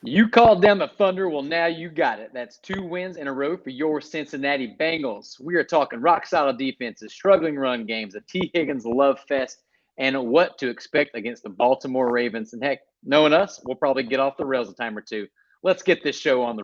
You called down the thunder. Well, now you got it. That's 2 wins in a row for your Cincinnati Bengals. We are talking rock solid defenses, struggling run games, a Tee Higgins love fest, and what to expect against the Baltimore Ravens. And heck, knowing us, we'll probably get off the rails a time or two. Let's get this show on the.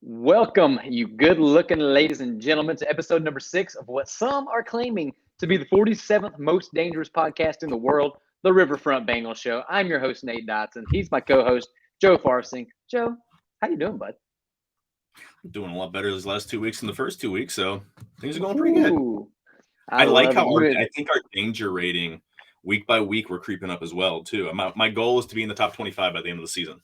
Welcome, you good looking ladies and gentlemen, to episode number 6 of what some are claiming to be the 47th most dangerous podcast in the world, the Riverfront Bengals Show. I'm your host, Nate Dotson. He's my co host, Joe Farsing. Joe, how you doing, bud? I'm doing a lot better these last 2 weeks than the first 2 weeks, so things are going pretty good. I like how I think our danger rating week by week we're creeping up as well, too. My goal is to be in the top 25 by the end of the season.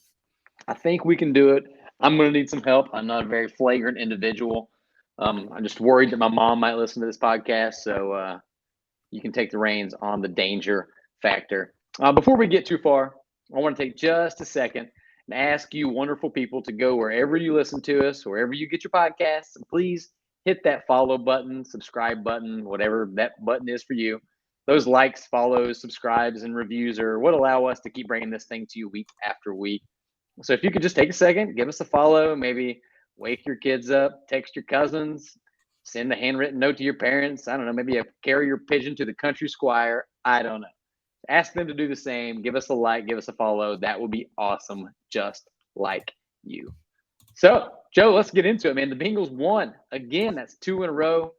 I think we can do it. I'm going to need some help. I'm not a very flagrant individual. I'm just worried that my mom might listen to this podcast, so you can take the reins on the danger factor. Before we get too far, I want to take just a second and ask you wonderful people to go wherever you listen to us, wherever you get your podcasts, and please hit that follow button, subscribe button, whatever that button is for you. Those likes, follows, subscribes, and reviews are what allow us to keep bringing this thing to you week after week. So if you could just take a second, give us a follow, maybe wake your kids up, text your cousins, send a handwritten note to your parents. I don't know, maybe a carrier pigeon to the country squire. I don't know. Ask them to do the same. Give us a like, give us a follow. That would be awesome, just like you. So, Joe, let's get into it, man. The Bengals won. Again, that's 2 in a row.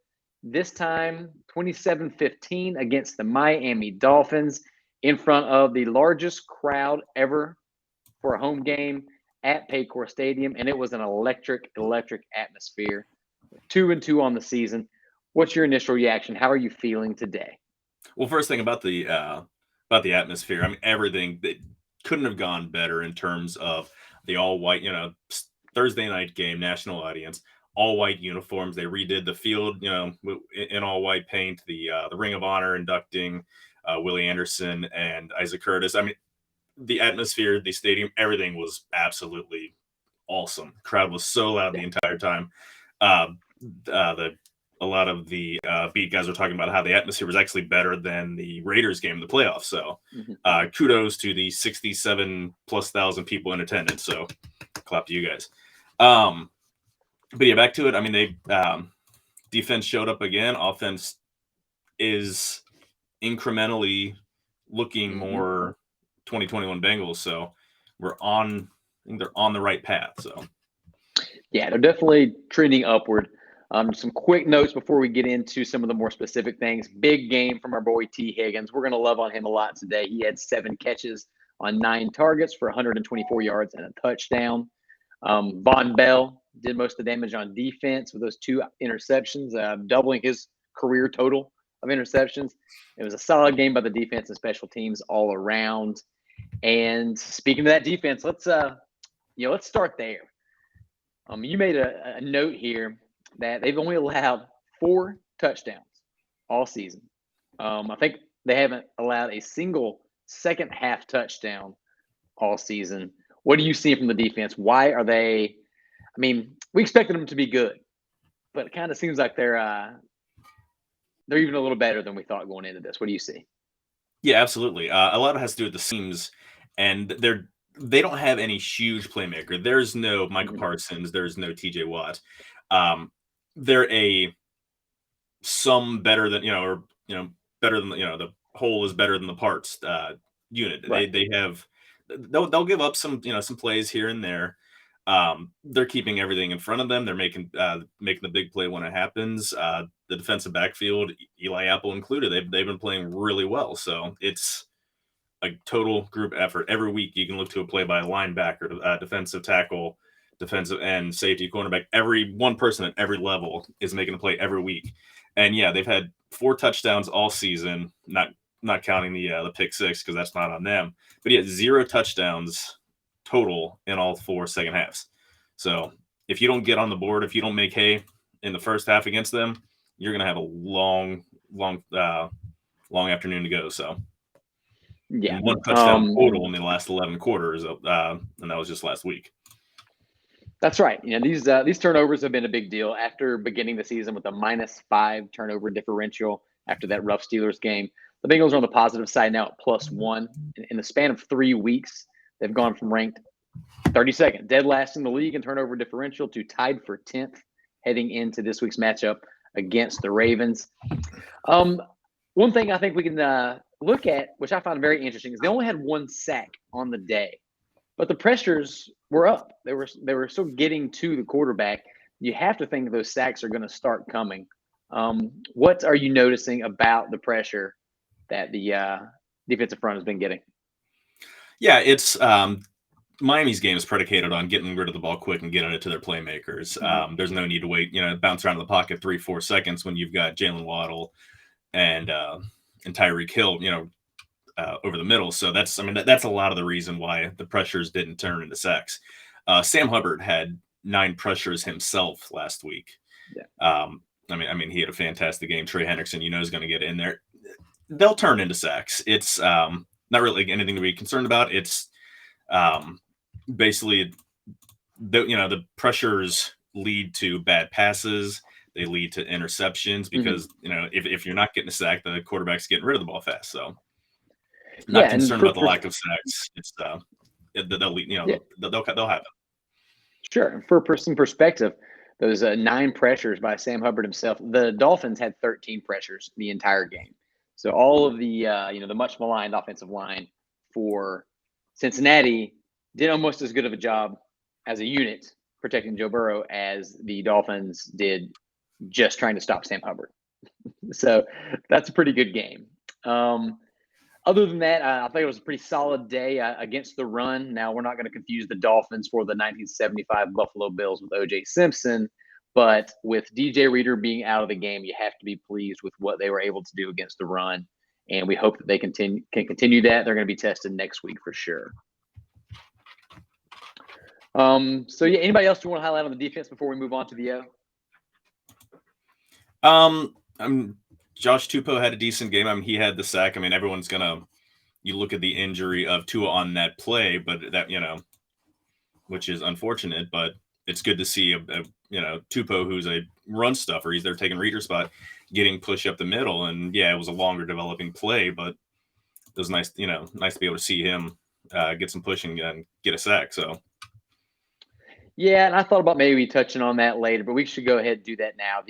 This time, 27-15 against the Miami Dolphins in front of the largest crowd ever for a home game at Paycor Stadium, and it was an electric atmosphere. 2-2 on the season. What's your initial reaction? How are you feeling today? Well, first thing about the atmosphere, I mean, everything that couldn't have gone better in terms of the all white, Thursday night game, national audience, all white uniforms. They redid the field, in all white paint. The Ring of Honor inducting Willie Anderson and Isaac Curtis. I mean, the atmosphere, the stadium, everything was absolutely awesome. The crowd was so loud the entire time. A lot of the beat guys were talking about how the atmosphere was actually better than the Raiders game in the playoffs. So kudos to the 67,000+ people in attendance. So clap to you guys. But yeah, back to it. I mean, they defense showed up again. Offense is incrementally looking more 2021 Bengals. So I think they're on the right path. So yeah, they're definitely trending upward. Some quick notes before we get into some of the more specific things. Big game from our boy Tee Higgins. We're going to love on him a lot today. He had 7 catches on 9 targets for 124 yards and a touchdown. Von Bell did most of the damage on defense with those 2 interceptions, doubling his career total of interceptions. It was a solid game by the defense and special teams all around. And speaking of that defense, let's start there. You made a note here that they've only allowed 4 touchdowns all season. I think they haven't allowed a single second half touchdown all season. What do you see from the defense? Why are they? I mean, we expected them to be good, but it kind of seems like they're even a little better than we thought going into this. What do you see? Yeah, absolutely. A lot of it has to do with the seams, and they don't have any huge playmaker. There's no Michael Parsons. There's no TJ Watt. They're some better than better than the whole is better than the parts unit. Right. They'll give up some some plays here and there. They're keeping everything in front of them. They're making the big play when it happens. The defensive backfield, Eli Apple included, they've been playing really well. So it's a total group effort. Every week you can look to a play by a linebacker, defensive tackle, defensive end, safety, cornerback. Every one person at every level is making a play every week. And yeah, they've had 4 touchdowns all season, not counting the pick 6 because that's not on them. But yeah, 0 touchdowns total in all 4 second halves. So if you don't get on the board, if you don't make hay in the first half against them, you're going to have a long afternoon to go. So yeah, and 1 touchdown total in the last 11 quarters, and that was just last week. That's right. These turnovers have been a big deal after beginning the season with a -5 turnover differential after that rough Steelers game. The Bengals are on the positive side now at +1. In the span of 3 weeks, they've gone from ranked 32nd, dead last in the league in turnover differential, to tied for 10th heading into this week's matchup against the Ravens. One thing I think we can look at, which I found very interesting, is they only had 1 sack on the day. But the pressures were up. They were still getting to the quarterback. You have to think those sacks are going to start coming. What are you noticing about the pressure that the defensive front has been getting? Yeah, it's Miami's game is predicated on getting rid of the ball quick and getting it to their playmakers. There's no need to wait, bounce around in the pocket 3-4 seconds when you've got Jalen Waddle and Tyreek Hill, over the middle. So that's a lot of the reason why the pressures didn't turn into sacks. Sam Hubbard had 9 pressures himself last week. Yeah. He had a fantastic game. Trey Hendrickson, is going to get in there. They'll turn into sacks. It's not really anything to be concerned about. It's basically the pressures lead to bad passes. They lead to interceptions because if you're not getting a sack, the quarterback's getting rid of the ball fast. So not concerned about the lack of sacks. It's they'll happen. Sure. For some perspective, those 9 pressures by Sam Hubbard himself, the Dolphins had 13 pressures the entire game. So all of the the much maligned offensive line for Cincinnati did almost as good of a job as a unit protecting Joe Burrow as the Dolphins did just trying to stop Sam Hubbard. So that's a pretty good game. Other than that, I think it was a pretty solid day against the run. Now, we're not going to confuse the Dolphins for the 1975 Buffalo Bills with O.J. Simpson, but with DJ Reader being out of the game, you have to be pleased with what they were able to do against the run, and we hope that they can continue that. They're going to be tested next week for sure. Anybody else you want to highlight on the defense before we move on to the Josh Tupou had a decent game. He had the sack. Everyone's you look at the injury of Tua on that play, but that, which is unfortunate, but it's good to see Tupou, who's a run stuffer. He's there taking Reader's spot, getting push up the middle. And yeah, it was a longer developing play, but it was nice, nice to be able to see him get some pushing and get a sack. So. Yeah, and I thought about maybe touching on that later, but we should go ahead and do that now.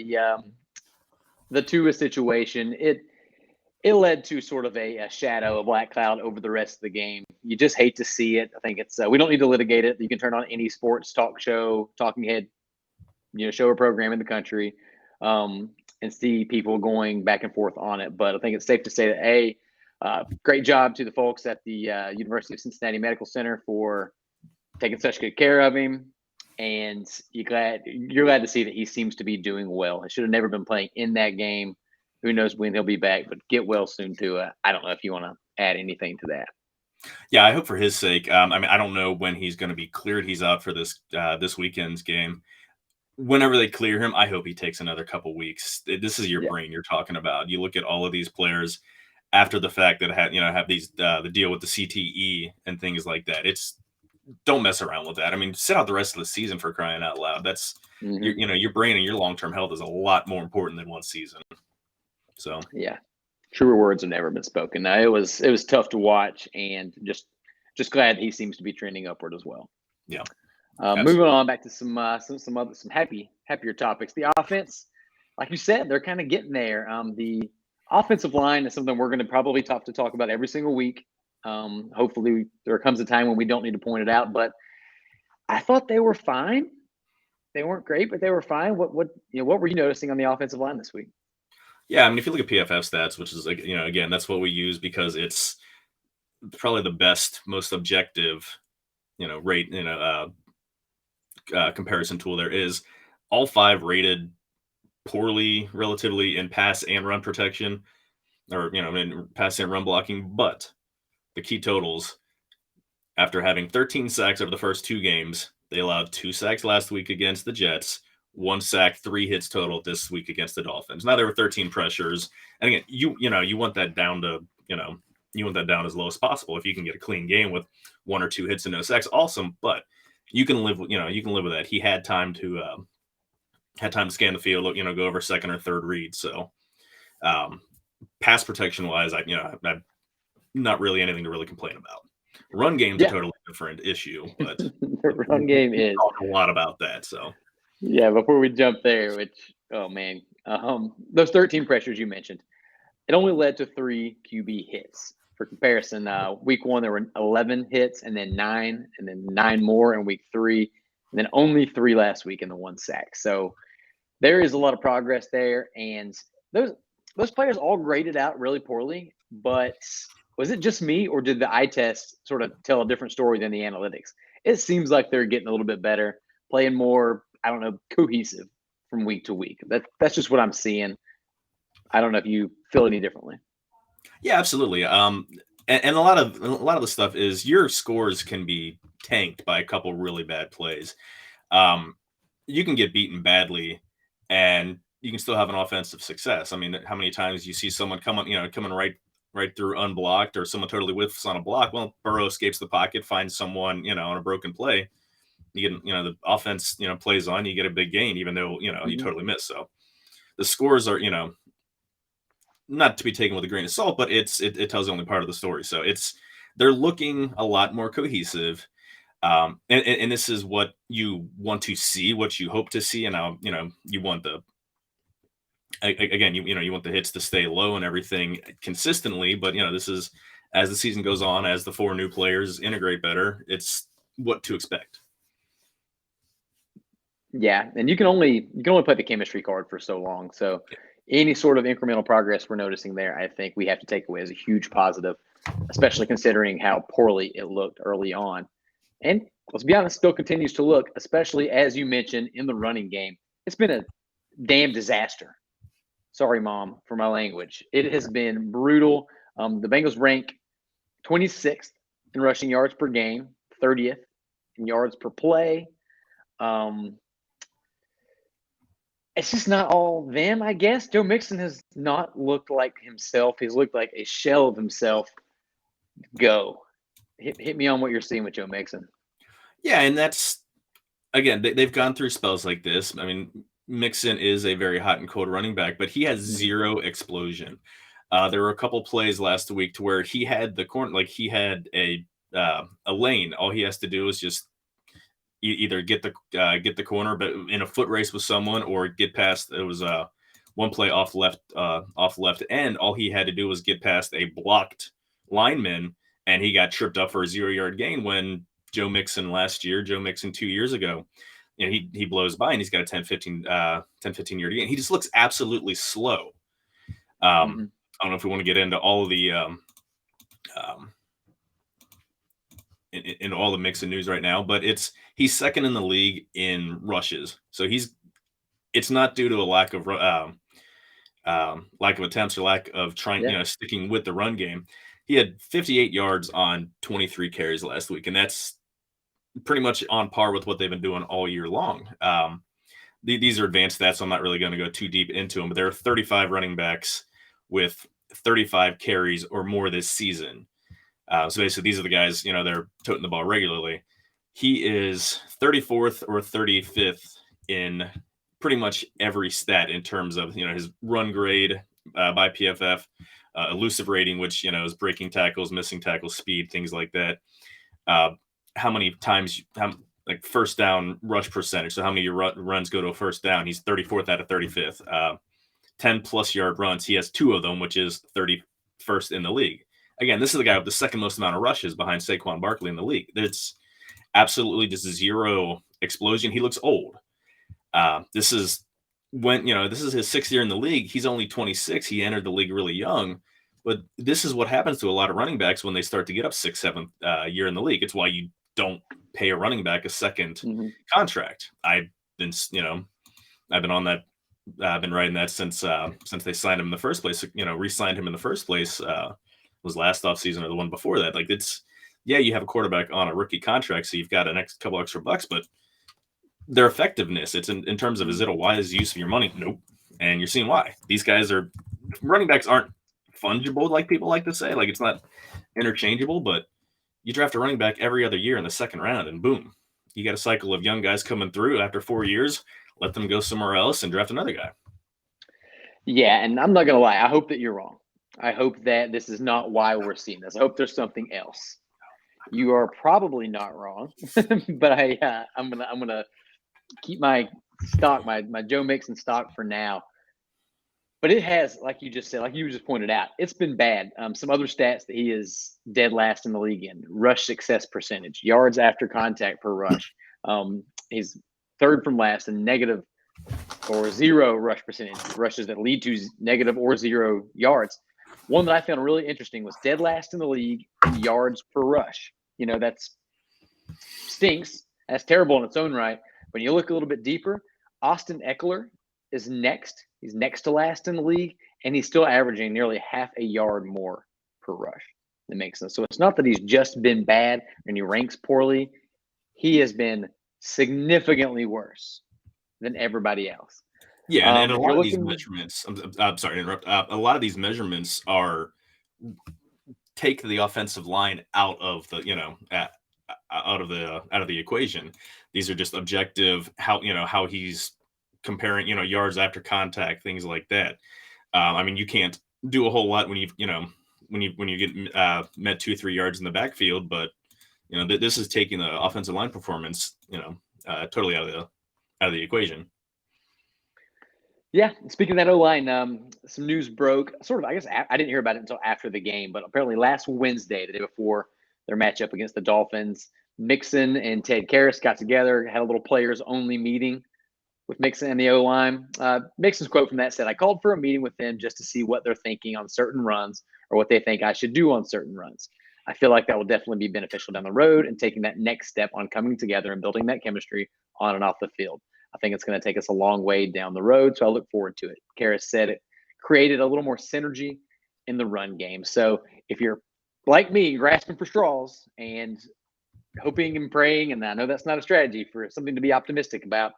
The Tua situation, it led to sort of a shadow, a black cloud over the rest of the game. You just hate to see it. I think it's we don't need to litigate it. You can turn on any sports talk show, talking head, show or program in the country, and see people going back and forth on it. But I think it's safe to say that great job to the folks at the University of Cincinnati Medical Center for taking such good care of him. And you're glad to see that he seems to be doing well. He should have never been playing in that game. Who knows when he'll be back, but get well soon too. I don't know if you want to add anything to that. Yeah, I hope for his sake. I don't know when he's going to be cleared. He's out for this weekend's game. Whenever they clear him, I hope he takes another couple weeks. This is your brain you're talking about. You look at all of these players after the fact that have these the deal with the CTE and things like that. Don't mess around with that. Sit out the rest of the season, for crying out loud. That's your brain and your long-term health is a lot more important than one season. So yeah, truer words have never been spoken. Now, it was tough to watch, and just glad he seems to be trending upward as well. Yeah. Moving on back to some happier topics. The offense, like you said, they're kind of getting there. The offensive line is something we're going to probably talk about every single week. Hopefully there comes a time when we don't need to point it out, but I thought they were fine. They weren't great, but they were fine. What were you noticing on the offensive line this week? Yeah, if you look at PFF stats, which is again, that's what we use because it's probably the best, most objective, rate, comparison tool there is. All 5 rated poorly relatively in pass and run protection, or in pass and run blocking, but the key totals, after having 13 sacks over the first 2 games, they allowed 2 sacks last week against the Jets, 1 sack, 3 hits total this week against the Dolphins. Now there were 13 pressures, and again, you want that down to you want that down as low as possible. If you can get a clean game with 1 or 2 hits and no sacks, awesome. But you can live with that. He had time to scan the field, go over second or third read. So pass protection wise, I've not really anything to really complain about. Run game's a totally different issue, but the run game is talk a lot about that. So yeah, before we jump there, which those 13 pressures you mentioned, it only led to 3 QB hits. For comparison, week 1 there were 11 hits, and then 9, and then 9 more in week 3, and then only 3 last week in the 1 sack. So there is a lot of progress there, and those players all graded out really poorly. But was it just me, or did the eye test sort of tell a different story than the analytics? It seems like they're getting a little bit better, playing more, cohesive from week to week. That's just what I'm seeing. I don't know if you feel any differently. Yeah, absolutely. And a lot of the stuff is your scores can be tanked by a couple really bad plays. You can get beaten badly, and you can still have an offensive success. I mean, how many times you see someone coming right through unblocked, or someone totally whiffs on a block? Well, Burrow escapes the pocket, finds someone, on a broken play. You get, the offense, plays on, you get a big gain, even though, you totally miss. So the scores are, not to be taken with a grain of salt, but it tells only part of the story. So they're looking a lot more cohesive. And this is what you want to see, what you hope to see. And now, you want you want the hits to stay low and everything consistently. But, this is, as the season goes on, as the 4 new players integrate better, it's what to expect. Yeah. And you can only play the chemistry card for so long. So any sort of incremental progress we're noticing there, I think we have to take away as a huge positive, especially considering how poorly it looked early on. And let's be honest, still continues to look, especially as you mentioned in the running game. It's been a damn disaster. Sorry, Mom, for my language. It has been brutal. The Bengals rank 26th in rushing yards per game, 30th in yards per play. It's just not all them, I guess. Joe Mixon has not looked like himself. He's looked like a shell of himself. Go. Hit me on what you're seeing with Joe Mixon. Yeah, and that's, again, they've gone through spells like this. I mean, Mixon is a very hot and cold running back, but he has zero explosion. There were a couple plays last week to where he had the corner, like he had a lane. All he has to do is just either get the corner, but in a foot race with someone, or get past. It was one play off left end. All he had to do was get past a blocked lineman, and he got tripped up for a 0-yard gain. When Joe Mixon 2 years ago, he blows by and he's got a 10-15 yard gain. He just looks absolutely slow. I don't know if we want to get into all of the in all the Mixon news right now, but he's second in the league in rushes. So it's not due to a lack of attempts or lack of trying, sticking with the run game. He had 58 yards on 23 carries last week, and that's pretty much on par with what they've been doing all year long. These are advanced stats, so I'm not really going to go too deep into them, but there are 35 running backs with 35 carries or more this season. So basically, these are the guys, they're toting the ball regularly. He is 34th or 35th in pretty much every stat in terms of, his run grade by PFF, elusive rating, which, is breaking tackles, missing tackles, speed, things like that. How many times, like first down rush percentage. So how many of your runs go to a first down? He's 34th out of 35th. 10 plus yard runs. He has 2 of them, which is 31st in the league. Again, this is the guy with the second most amount of rushes behind Saquon Barkley in the league. It's absolutely just zero explosion. He looks old. This is his 6th year in the league. He's only 26. He entered the league really young. But this is what happens to a lot of running backs when they start to get up 6th, 7th year in the league. It's why you don't pay a running back a second contract. I've been on that. I've been writing that since they signed him in the first place. Re-signed him in the first place. Was last offseason or the one before that. Like, you have a quarterback on a rookie contract, so you've got an couple extra bucks, but their effectiveness, it's in terms of, is it a wise use of your money? Nope. And you're seeing why. These guys running backs aren't fungible like people like to say. Like, it's not interchangeable, but you draft a running back every other year in the second round and boom, you got a cycle of young guys coming through after 4 years. Let them go somewhere else and draft another guy. Yeah, and I'm not gonna lie. I hope that you're wrong. I hope that this is not why we're seeing this. I hope there's something else. You are probably not wrong, but I'm gonna keep my stock, my Joe Mixon stock for now. But it has, like you just said, like you just pointed out, it's been bad. Some other stats that he is dead last in the league in: rush success percentage, yards after contact per rush. He's third from last in negative or zero rush percentage, rushes that lead to negative or 0 yards. One that I found really interesting was dead last in the league in yards per rush. That's stinks. That's terrible in its own right. When you look a little bit deeper, Austin Eckler is next. He's next to last in the league, and he's still averaging nearly half a yard more per rush. That makes sense. So it's not that he's just been bad and he ranks poorly. He has been significantly worse than everybody else. Yeah, and a lot of these measurements, I'm sorry to interrupt. A lot of these measurements are take the offensive line out of the, out of the equation. These are just objective, how he's comparing, yards after contact, things like that. I mean, you can't do a whole lot when you get met 2-3 yards in the backfield, but this is taking the offensive line performance, totally out of the equation. Yeah, speaking of that O-line, some news broke. Sort of, I guess I didn't hear about it until after the game, but apparently last Wednesday, the day before their matchup against the Dolphins, Mixon and Ted Karras got together, had a little players-only meeting with Mixon and the O-line. Mixon's quote from that said, "I called for a meeting with them just to see what they're thinking on certain runs or what they think I should do on certain runs. I feel like that will definitely be beneficial down the road and taking that next step on coming together and building that chemistry on and off the field. I think it's going to take us a long way down the road, so I look forward to it." Karras said it created a little more synergy in the run game. So if you're like me, grasping for straws and hoping and praying, and I know that's not a strategy, for something to be optimistic about,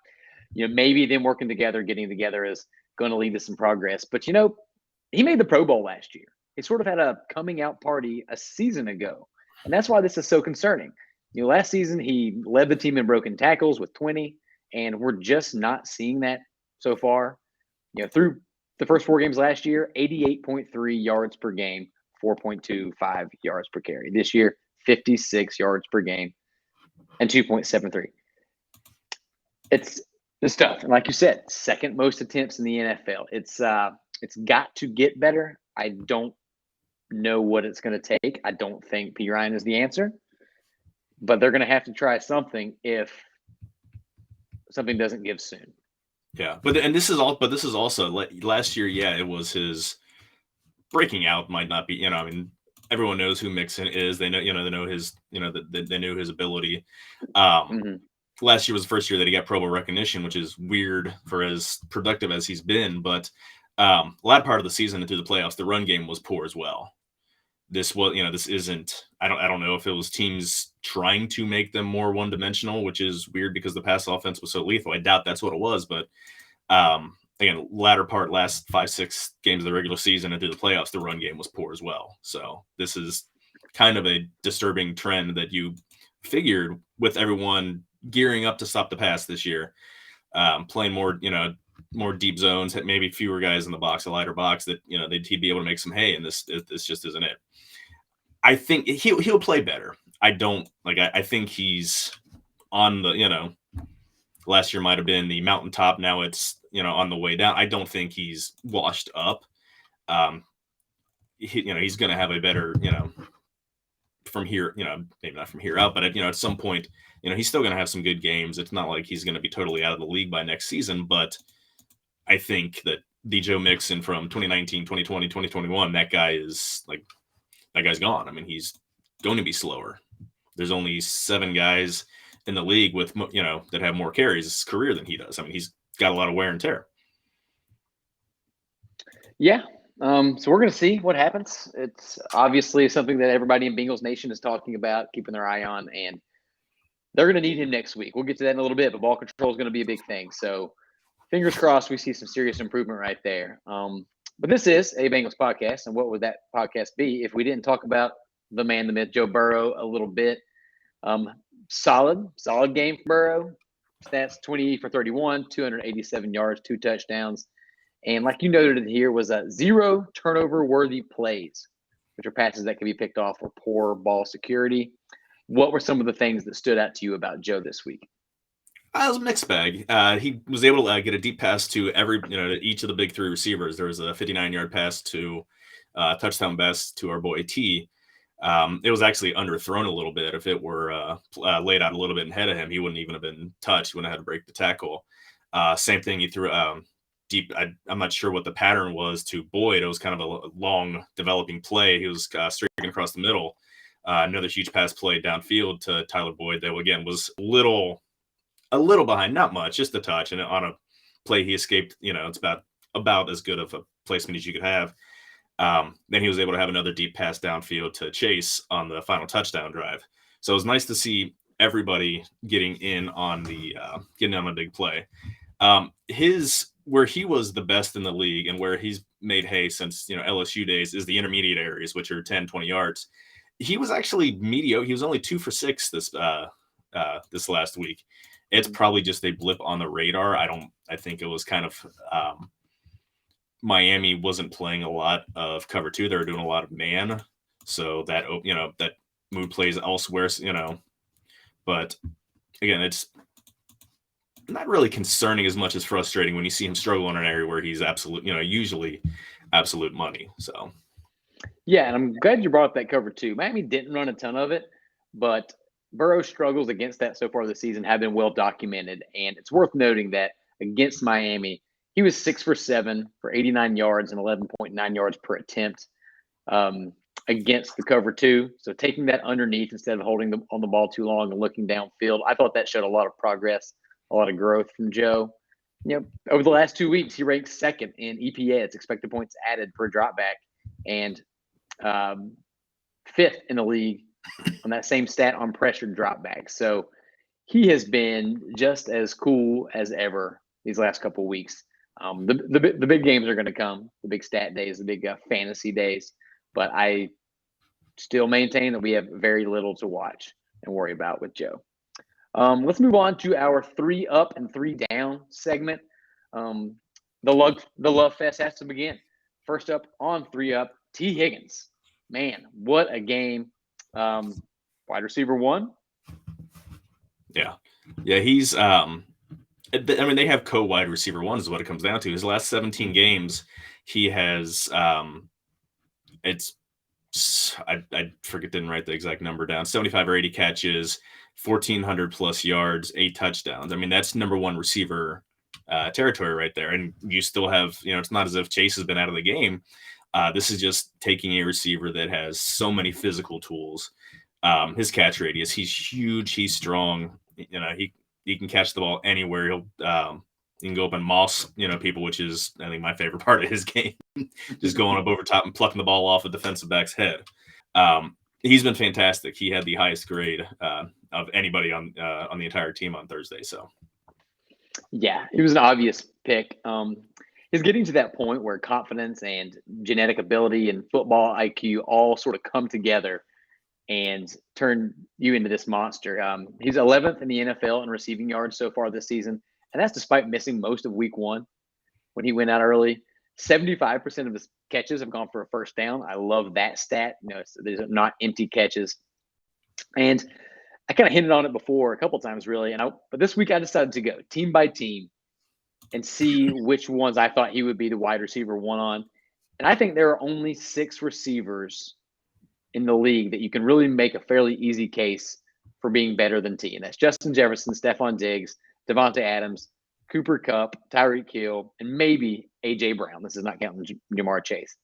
maybe them working together, getting together is going to lead to some progress. But, he made the Pro Bowl last year. He sort of had a coming out party a season ago. And that's why this is so concerning. Last season, he led the team in broken tackles with 20. And we're just not seeing that so far. Through the first 4 games last year, 88.3 yards per game, 4.25 yards per carry. This year, 56 yards per game and 2.73. It's tough. And like you said, second most attempts in the NFL. It's got to get better. I don't know what it's going to take. I don't think P. Ryan is the answer. But they're going to have to try something if something doesn't give soon. Yeah, but this is also last year. Yeah, it was his breaking out. Might not be. I mean, everyone knows who Mixon is. They know. They know his. They knew his ability. Last year was the first year that he got Pro Bowl recognition, which is weird for as productive as he's been. But a lot part of the season and through the playoffs, the run game was poor as well. This was, this isn't. I don't know if it was teams trying to make them more one-dimensional, which is weird because the pass offense was so lethal. I doubt that's what it was, but again, last 5-6 games of the regular season and through the playoffs, the run game was poor as well. So this is kind of a disturbing trend that you figured with everyone gearing up to stop the pass this year, playing more, more deep zones, maybe fewer guys in the box, a lighter box, that he'd be able to make some hay, and this just isn't it. I think he'll play better. I think he's on the, last year might have been the mountaintop. Now it's, on the way down. I don't think he's washed up. He's going to have a better, from here, maybe not from here out, but at some point, he's still going to have some good games. It's not like he's going to be totally out of the league by next season, but I think that the Joe Mixon from 2019, 2020, 2021, that guy's gone. I mean, he's going to be slower. There's only 7 guys in the league with, that have more carries his career than he does. I mean, he's got a lot of wear and tear. Yeah. So we're going to see what happens. It's obviously something that everybody in Bengals Nation is talking about, keeping their eye on, and they're going to need him next week. We'll get to that in a little bit, but ball control is going to be a big thing. So fingers crossed we see some serious improvement right there. But this is a Bengals podcast, and what would that podcast be if we didn't talk about the man, the myth, Joe Burrow, a little bit? solid game for Burrow. Stats 20 for 31, 287 yards, 2 touchdowns. And like you noted here was 0 turnover-worthy plays, which are passes that can be picked off for poor ball security. What were some of the things that stood out to you about Joe this week? It was a mixed bag. He was able to get a deep pass to to each of the big 3 receivers. There was a 59-yard pass to touchdown pass to our boy T. It was actually underthrown a little bit. If it were laid out a little bit ahead of him, he wouldn't even have been touched. He wouldn't have had to break the tackle. Same thing, he threw deep. I'm not sure what the pattern was to Boyd. It was kind of a long developing play. He was streaking across the middle. Another huge pass play downfield to Tyler Boyd that, again, was a little behind, not much, just a touch. And on a play he escaped, it's about as good of a placement as you could have. Then he was able to have another deep pass downfield to Chase on the final touchdown drive. So it was nice to see everybody getting in on a big play. Where he was the best in the league and where he's made hay since LSU days is the intermediate areas, which are 10, 20 yards. He was actually mediocre. He was only 2 for 6 this last week. It's probably just a blip on the radar. I think it was kind of Miami wasn't playing a lot of cover 2. They were doing a lot of man. So that move plays elsewhere, but again, it's not really concerning as much as frustrating when you see him struggle in an area where he's usually absolute money. So, yeah, and I'm glad you brought up that cover 2. Miami didn't run a ton of it, but Burrow's struggles against that so far this season have been well documented, and it's worth noting that against Miami, he was 6 for 7 for 89 yards and 11.9 yards per attempt against the cover 2. So taking that underneath instead of holding on the ball too long and looking downfield, I thought that showed a lot of progress, a lot of growth from Joe. Over the last 2 weeks, he ranked 2nd in EPS, expected points added per dropback, and 5th in the league on that same stat on pressured dropbacks. So he has been just as cool as ever these last couple of weeks. The big games are going to come, the big stat days, the big fantasy days, but I still maintain that we have very little to watch and worry about with Joe. Let's move on to our 3 up and 3 down segment. The love fest has to begin. First up on 3 up, Tee Higgins. Man, what a game. Wide receiver 1. Yeah, he's they have co-wide receiver 1 is what it comes down to. His last 17 games, he has I forget, didn't write the exact number down, 75 or 80 catches, 1,400 plus yards, 8 touchdowns. That's number 1 receiver territory right there. And you still have, it's not as if Chase has been out of the game. This is just taking a receiver that has so many physical tools. His catch radius, he's huge, he's strong. He can catch the ball anywhere. He can go up and moss, people, which is, I think, my favorite part of his game. Just going up over top and plucking the ball off a defensive back's head. He's been fantastic. He had the highest grade of anybody on the entire team on Thursday. So, yeah, he was an obvious pick. He's getting to that point where confidence and genetic ability and football IQ all sort of come together and turn you into this monster. He's 11th in the NFL in receiving yards so far this season, and that's despite missing most of week 1 when he went out early. 75% of his catches have gone for a first down. I love that stat. These are not empty catches. And I kind of hinted on it before a couple times, really. But this week I decided to go team by team and see which ones I thought he would be the wide receiver 1 on. And I think there are only 6 receivers in the league that you can really make a fairly easy case for being better than T. And that's Justin Jefferson, Stephon Diggs, Devontae Adams, Cooper Kupp, Tyreek Hill, and maybe A.J. Brown. This is not counting Jamar Chase.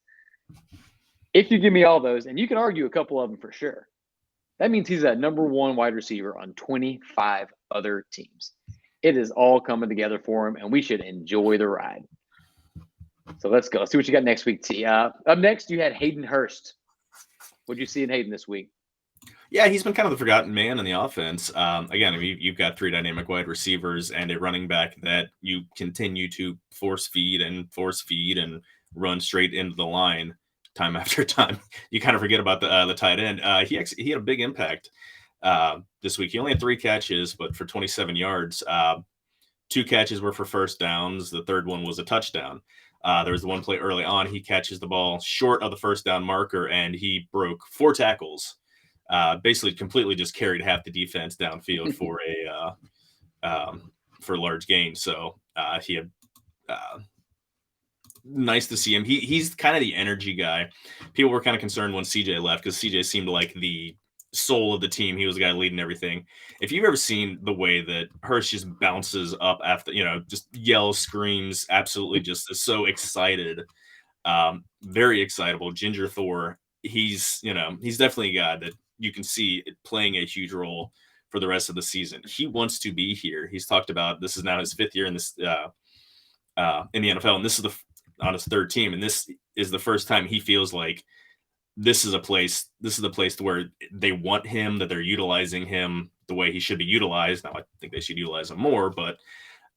If you give me all those, and you can argue a couple of them for sure, that means he's a number 1 wide receiver on 25 other teams. It is all coming together for him, and we should enjoy the ride. So let's go. Let's see what you got next week, T. Up next, you had Hayden Hurst. What did you see in Hayden this week? Yeah, he's been kind of the forgotten man in the offense. Again, you've got 3 dynamic wide receivers and a running back that you continue to force feed and run straight into the line time after time. You kind of forget about the tight end. He had a big impact this week. He only had 3 catches, but for 27 yards. 2 catches were for first downs. The third one was a touchdown. There was the one play early on. He catches the ball short of the first down marker, and he broke 4 tackles. Basically, completely just carried half the defense downfield for a large gain. So he had nice to see him. He's kind of the energy guy. People were kind of concerned when CJ left because CJ seemed like the soul of the team. He was the guy leading everything. If you've ever seen the way that Hurst just bounces up after, just yells, screams, absolutely just is so excited, very excitable. Ginger Thor, he's definitely a guy that you can see it playing a huge role for the rest of the season. He wants to be here. He's talked about this is now his 5th year in this in the NFL, and this is on his 3rd team, and this is the first time he feels like this is the place to where they want him, that they're utilizing him the way he should be utilized. Now, I think they should utilize him more, but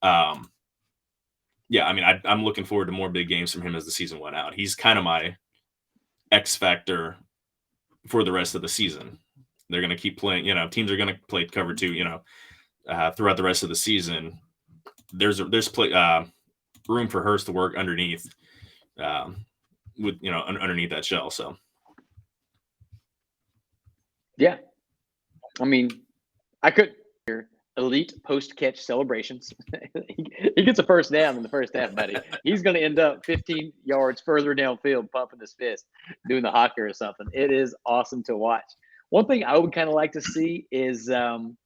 yeah, I mean, I'm looking forward to more big games from him as the season went out. He's kind of my X factor for the rest of the season. They're going to keep playing, teams are going to play cover 2, throughout the rest of the season. There's room for Hurst to work underneath, underneath that shell. So. Yeah. I mean, I could hear elite post-catch celebrations. He gets a first down in the first half, buddy. He's going to end up 15 yards further downfield, pumping his fist, doing the hawker or something. It is awesome to watch. One thing I would kind of like to see is then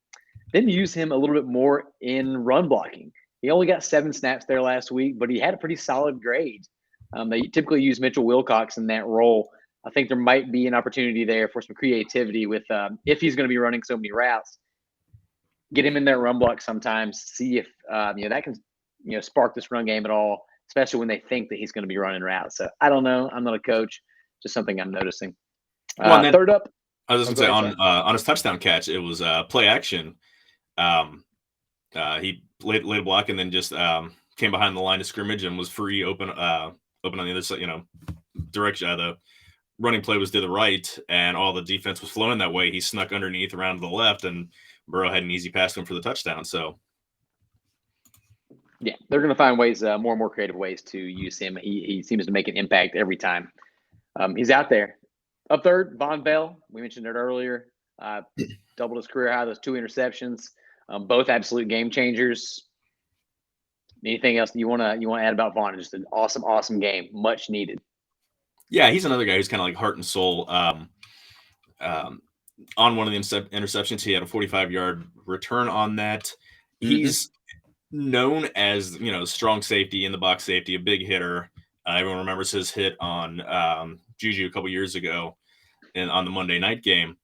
use him a little bit more in run blocking. He only got 7 snaps there last week, but he had a pretty solid grade. They typically use Mitchell Wilcox in that role. I think there might be an opportunity there for some creativity with if he's going to be running so many routes. Get him in that run block sometimes. See if that can spark this run game at all, especially when they think that he's going to be running routes. So I don't know. I'm not a coach. Just something I'm noticing. Third up. I was going to say on his touchdown catch, it was play action. He laid a block and then just came behind the line of scrimmage and was free, open on the other side. Direction. The running play was to the right, and all the defense was flowing that way. He snuck underneath around to the left, and Burrow had an easy pass to him for the touchdown. So, yeah, they're going to find ways, more and more creative ways to use him. He seems to make an impact every time he's out there. Up third, Von Bell. We mentioned it earlier. Doubled his career high, those 2 interceptions, both absolute game changers. Anything else you want to add about Vaughn? Just an awesome game, much needed. Yeah, he's another guy who's kind of like heart and soul. On one of the interceptions, he had a 45-yard return on that. He's known as strong safety, in the box safety, a big hitter. Everyone remembers his hit on Juju a couple years ago, and on the Monday night game.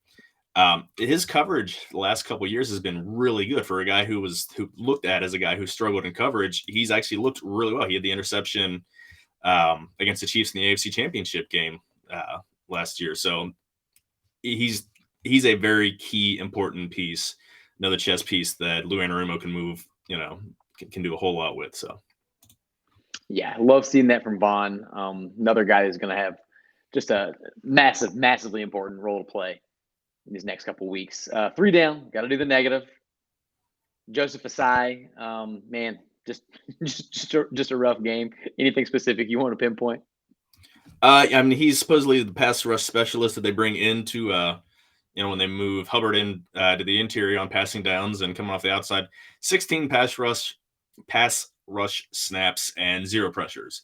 His coverage the last couple of years has been really good for a guy who looked at as a guy who struggled in coverage. He's actually looked really well. He had the interception against the Chiefs in the AFC Championship game last year. So he's a very key, important piece, another chess piece that Lou Anarumo can move, can do a whole lot with. So, yeah, love seeing that from Vaughn. Another guy who's going to have just a massively important role to play in these next couple of weeks. 3 down, got to do the negative. Joseph Asai, man, just a rough game. Anything specific you want to pinpoint? I mean, he's supposedly the pass rush specialist that they bring into, when they move Hubbard in to the interior on passing downs and coming off the outside. 16 pass rush snaps and 0 pressures.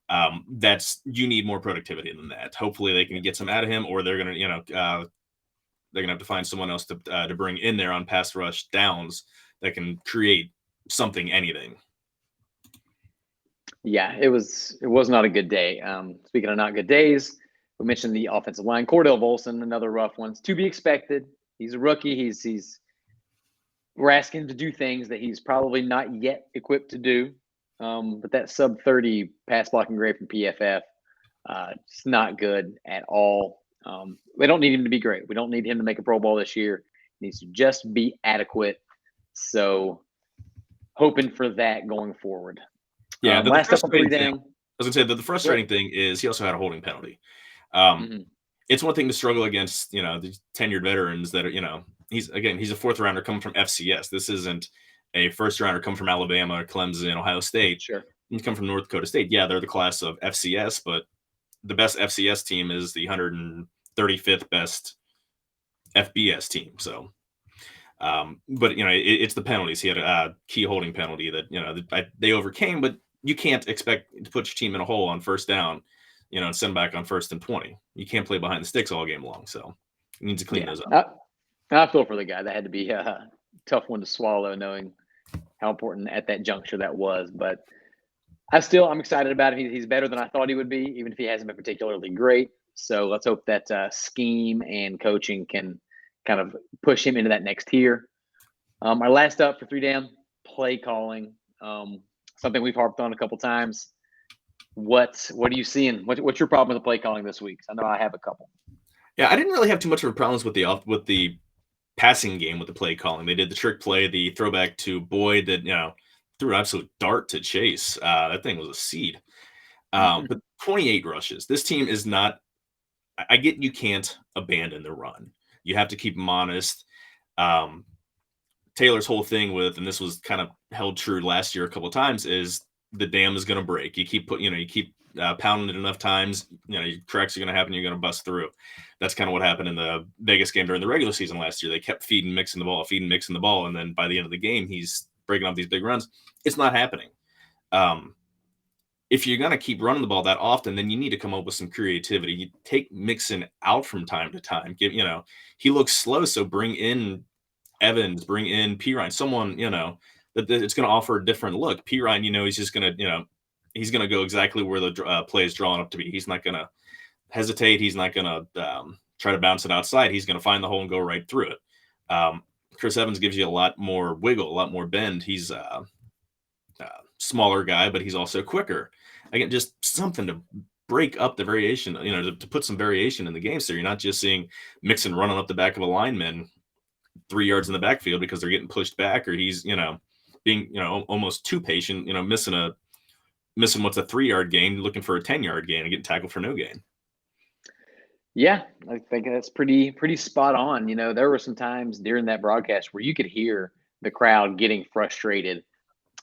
You need more productivity than that. Hopefully they can get some out of him, or they're gonna, they're gonna have to find someone else to bring in there on pass rush downs that can create anything. Yeah, it was not a good day. Speaking of not good days, we mentioned the offensive line. Cordell Bolson, another rough one. It's to be expected. He's a rookie. We're asking him to do things that he's probably not yet equipped to do. But that sub 30 pass blocking grade from PFF, it's not good at all. We don't need him to be great. We don't need him to make a Pro Bowl this year. He needs to just be adequate. So hoping for that going forward. Yeah, last up on 3 down. I was gonna say that the frustrating thing is he also had a holding penalty. It's one thing to struggle against, the tenured veterans that are, he's a fourth rounder coming from FCS. This isn't a first rounder coming from Alabama, Clemson, Ohio State. Sure. He's come from North Dakota State. Yeah, they're the class of FCS, but the best FCS team is the 135th best FBS team. So, but it's the penalties. He had a key holding penalty that they overcame, but you can't expect to put your team in a hole on first down, and send back on 1st and 20. You can't play behind the sticks all game long. So you need to clean those up. I feel for the guy. That had to be a tough one to swallow, knowing how important at that juncture that was. But I'm excited about him. He's better than I thought he would be, even if he hasn't been particularly great. So let's hope that scheme and coaching can kind of push him into that next tier. Our last up for 3 down, play calling. Something we've harped on a couple times. What are you seeing? What's your problem with the play calling this week? I know I have a couple. Yeah, I didn't really have too much of a problems with the passing game with the play calling. They did the trick play, the throwback to Boyd that threw an absolute dart to Chase. That thing was a seed. But 28 rushes. This team is not. I get you can't abandon the run. You have to keep them honest. Taylor's whole thing with, and this was kind of held true last year a couple of times, is the dam is going to break. You keep pounding it enough times, your cracks are going to happen. You're going to bust through. That's kind of what happened in the Vegas game during the regular season last year. They kept feeding Mixon the ball, and then by the end of the game, he's breaking off these big runs. It's not happening. If you're going to keep running the ball that often, then you need to come up with some creativity. You take Mixon out from time to time. He looks slow, so bring in Evans, bring in Pirine, someone, that it's going to offer a different look. Pirine, he's just going to, he's going to go exactly where the play is drawn up to be. He's not going to hesitate. He's not going to try to bounce it outside. He's going to find the hole and go right through it. Chris Evans gives you a lot more wiggle, a lot more bend. He's a smaller guy, but he's also quicker. Again, just something to break up the variation, to put some variation in the game. So you're not just seeing Mixon running up the back of a lineman 3 yards in the backfield because they're getting pushed back, or he's, being, almost too patient, missing what's a 3-yard gain, looking for a 10-yard gain and getting tackled for no gain. Yeah, I think that's pretty spot on. There were some times during that broadcast where you could hear the crowd getting frustrated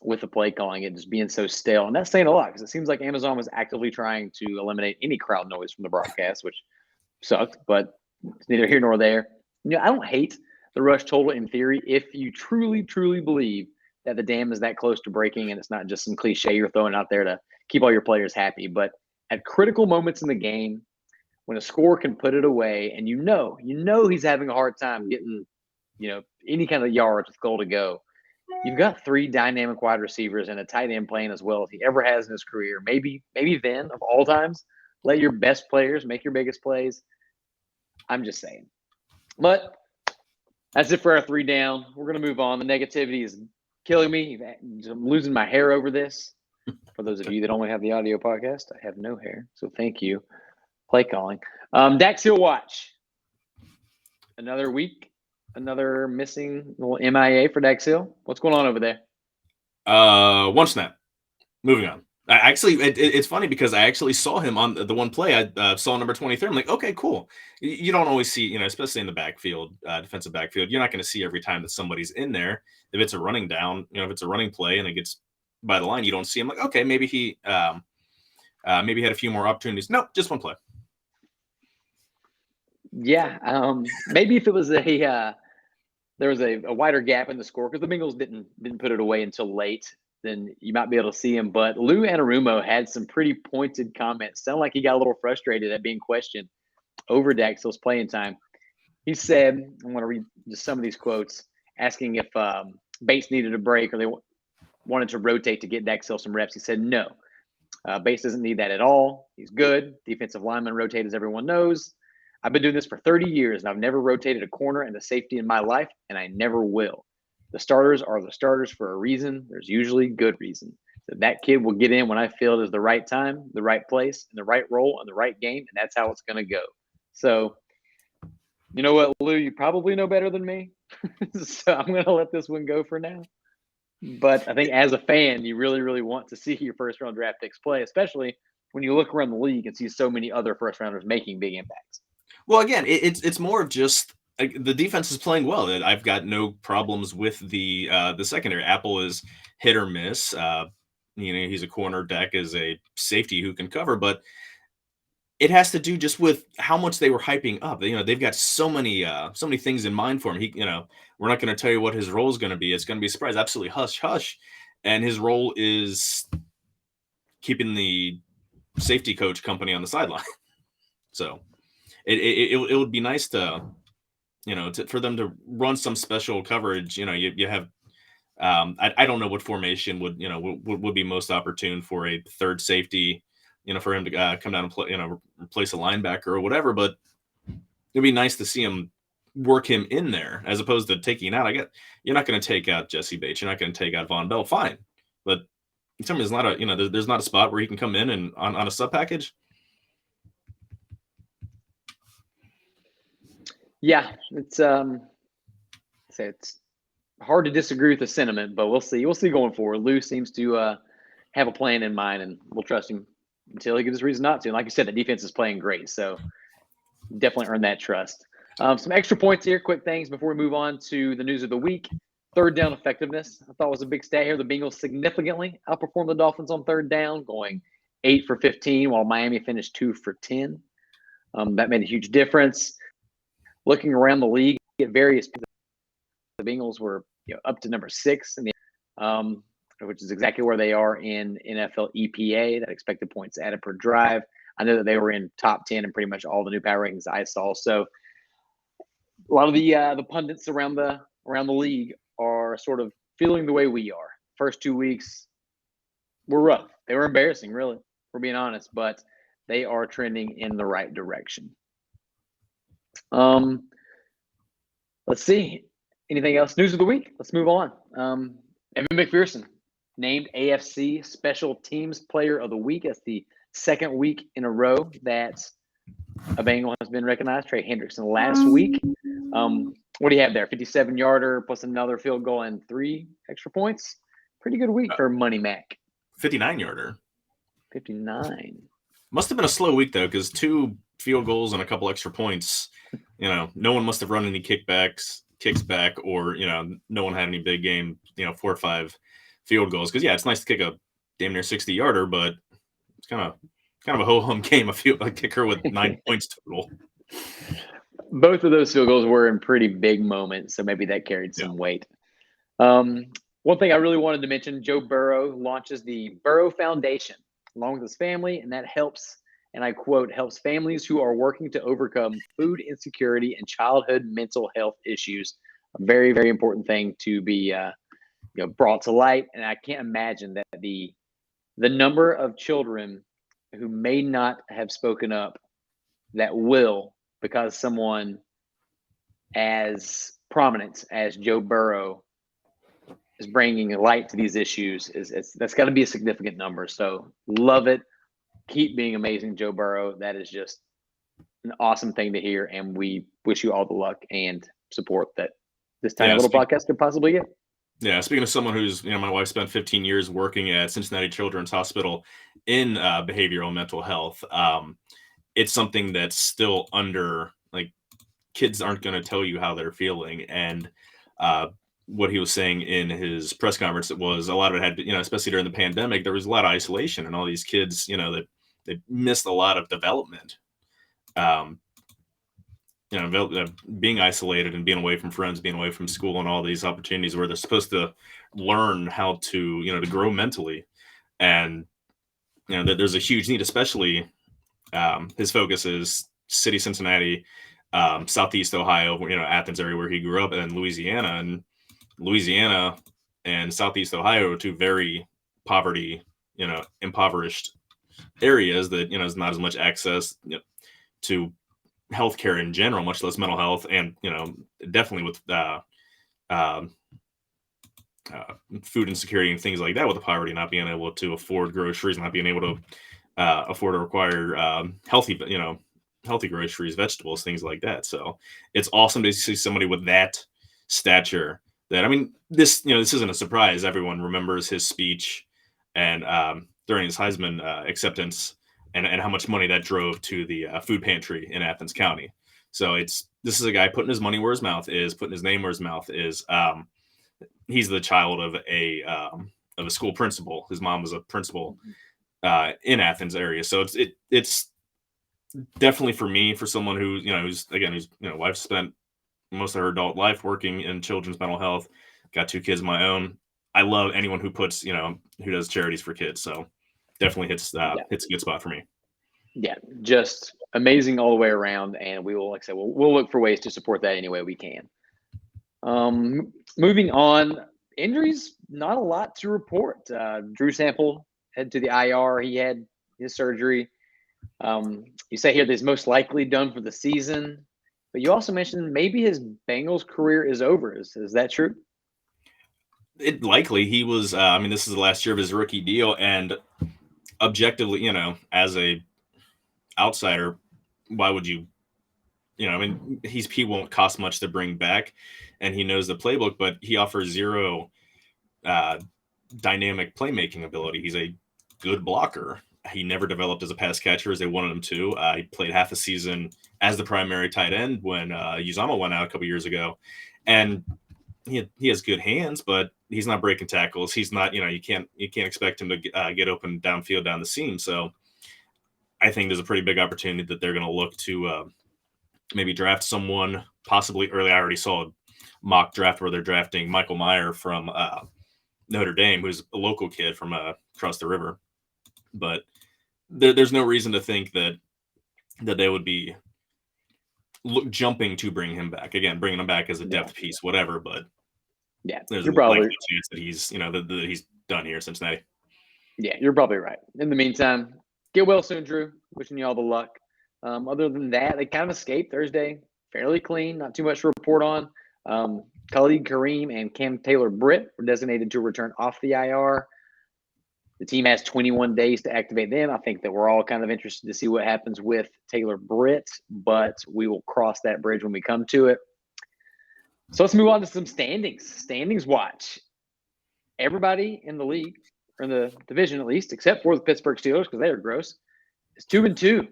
with the play calling, it just being so stale. And that's saying a lot, because it seems like Amazon was actively trying to eliminate any crowd noise from the broadcast, which sucked, but it's neither here nor there. I don't hate the rush total in theory if you truly, truly believe that the dam is that close to breaking and it's not just some cliche you're throwing out there to keep all your players happy. But at critical moments in the game, when a score can put it away, and he's having a hard time getting, any kind of yards with goal to go, you've got 3 dynamic wide receivers and a tight end playing as well as he ever has in his career. Maybe then, of all times, let your best players make your biggest plays. I'm just saying. But that's it for our 3 down. We're going to move on. The negativity is killing me. I'm losing my hair over this. For those of you that only have the audio podcast, I have no hair, so thank you. Play calling. Dax Hill watch. Another week, another missing little MIA for Dax Hill. What's going on over there? 1 snap. Moving on. It's funny because I actually saw him on the one play. I saw number 23. I'm like, okay, cool. You don't always see, especially in the backfield, defensive backfield, you're not going to see every time that somebody's in there. If it's a running down, if it's a running play and it gets by the line, you don't see him. Like, okay, maybe he had a few more opportunities. Nope, just one play. Yeah, maybe if it was there was a wider gap in the score because the Bengals didn't put it away until late, then you might be able to see him. But Lou Anarumo had some pretty pointed comments. Sounded like he got a little frustrated at being questioned over Dax Hill's playing time. He said, I'm going to read just some of these quotes, asking if Bates needed a break or they wanted to rotate to get Dax Hill some reps. He said, no, Bates doesn't need that at all. He's good. Defensive linemen rotate, as everyone knows. I've been doing this for 30 years, and I've never rotated a corner and a safety in my life, and I never will. The starters are the starters for a reason. There's usually good reason. So that kid will get in when I feel it is the right time, the right place, and the right role, and the right game, and that's how it's going to go. So, you know what, Lou? You probably know better than me. So I'm going to let this one go for now. But I think as a fan, you really, really want to see your first-round draft picks play, especially when you look around the league and see so many other first-rounders making big impacts. Well, again, it's more of just the defense is playing well. I've got no problems with the secondary. Apple is hit or miss. He's a corner. Dak is a safety who can cover, but it has to do just with how much they were hyping up. They've got so many things in mind for him. We're not going to tell you what his role is going to be. It's going to be a surprise. Absolutely hush hush. And his role is keeping the safety coach company on the sideline. So it would be nice to, for them to run some special coverage. You have, I don't know what formation would be most opportune for a third safety, for him to come down and play, replace a linebacker or whatever. But it'd be nice to see him work him in there as opposed to taking out. You're not going to take out Jesse Bates. You're not going to take out Von Bell. Fine. But there's not there's not a spot where he can come in and on a sub package. Yeah, it's hard to disagree with the sentiment, but we'll see. We'll see going forward. Lou seems to have a plan in mind, and we'll trust him until he gives us reason not to. And like you said, the defense is playing great, so definitely earn that trust. Some extra points here, quick things before we move on to the news of the week. Third down effectiveness, I thought was a big stat here. The Bengals significantly outperformed the Dolphins on third down, going 8 for 15, while Miami finished 2 for 10. That made a huge difference. Looking around the league at various, the Bengals were up to number 6 in the, which is exactly where they are in NFL EPA, that expected points added per drive. I know that they were in top 10 in pretty much all the new power rankings I saw. So a lot of the pundits around the league are sort of feeling the way we are. First 2 weeks were rough. They were embarrassing, really, for being honest, but they are trending in the right direction. Let's see. Anything else? News of the week. Let's move on. Evan McPherson named AFC Special Teams Player of the Week. That's the second week in a row that a Bengal has been recognized. Trey Hendrickson last week. What do you have there? 57-yarder plus another field goal and 3 extra points. Pretty good week for Money Mac. 59-yarder. 59. Must have been a slow week though, because 2 field goals and a couple extra points. No one must have run any kicks back, or no one had any big game. 4 or 5 field goals. Because it's nice to kick a damn near 60-yarder, but it's kind of a ho-hum game. A kicker with 9 points total. Both of those field goals were in pretty big moments, so maybe that carried some weight. One thing I really wanted to mention: Joe Burrow launches the Burrow Foundation along with his family, and that helps. And I quote, helps families who are working to overcome food insecurity and childhood mental health issues. A very, very important thing to be brought to light. And I can't imagine that the number of children who may not have spoken up that will, because someone as prominent as Joe Burrow is bringing light to these issues, that's got to be a significant number. So love it. Keep being amazing, Joe Burrow. That is just an awesome thing to hear, and we wish you all the luck and support that this tiny little podcast could possibly get. Yeah, speaking of someone who's, my wife spent 15 years working at Cincinnati Children's Hospital in behavioral mental health. It's something that's still under, kids aren't going to tell you how they're feeling. And what he was saying in his press conference, it was a lot of it had, especially during the pandemic, there was a lot of isolation, and all these kids, that they missed a lot of development. Being isolated and being away from friends, being away from school, and all these opportunities where they're supposed to learn how to, to grow mentally. And, that there's a huge need, especially his focus is city Cincinnati, Southeast Ohio, Athens area where he grew up, and Louisiana. And Louisiana and Southeast Ohio are 2 very impoverished areas that, is not as much access to healthcare in general, much less mental health, and definitely with food insecurity and things like that, with the poverty, not being able to afford groceries, not being able to afford or require healthy groceries, vegetables, things like that. So it's awesome to see somebody with that stature. That, this isn't a surprise. Everyone remembers his speech and during his Heisman acceptance, and how much money that drove to the food pantry in Athens County. So this is a guy putting his money where his mouth is, putting his name where his mouth is. He's the child of a school principal. His mom was a principal in Athens area. So it's definitely for me, for someone who's wife spent most of her adult life working in children's mental health, got 2 kids of my own. I love anyone who puts, who does charities for kids. So definitely hits a good spot for me. Yeah, just amazing all the way around. And we will, like I said, we'll look for ways to support that any way we can. Moving on, injuries, not a lot to report. Drew Sample head to the IR. He had his surgery. You say here that he's most likely done for the season, but you also mentioned maybe his Bengals career is over. Is that true? It likely. He was, this is the last year of his rookie deal, and objectively, as a outsider, why would you, he won't cost much to bring back, and he knows the playbook, but he offers zero dynamic playmaking ability. He's a good blocker. He never developed as a pass catcher as they wanted him to. He played half a season as the primary tight end when Uzomah went out a couple years ago, and he has good hands, but he's not breaking tackles. He's not, you can't expect him to get open downfield down the seam. So I think there's a pretty big opportunity that they're going to look to maybe draft someone possibly early. I already saw a mock draft where they're drafting Michael Mayer from Notre Dame, who's a local kid from across the river. But there's no reason to think that they would be jumping to bring him back. Again, bringing him back as a depth piece, whatever. But yeah, there's a likely chance that he's, that he's done here in Cincinnati. Yeah, you're probably right. In the meantime, get well soon, Drew. Wishing you all the luck. Other than that, they kind of escaped Thursday fairly clean. Not too much to report on. Khalid Kareem and Cam Taylor-Britt were designated to return off the IR. The team has 21 days to activate them. I think that we're all kind of interested to see what happens with Taylor-Britt, but we will cross that bridge when we come to it. So let's move on to some standings. Standings watch. Everybody in the league, or in the division at least, except for the Pittsburgh Steelers, because they are gross, is 2-2.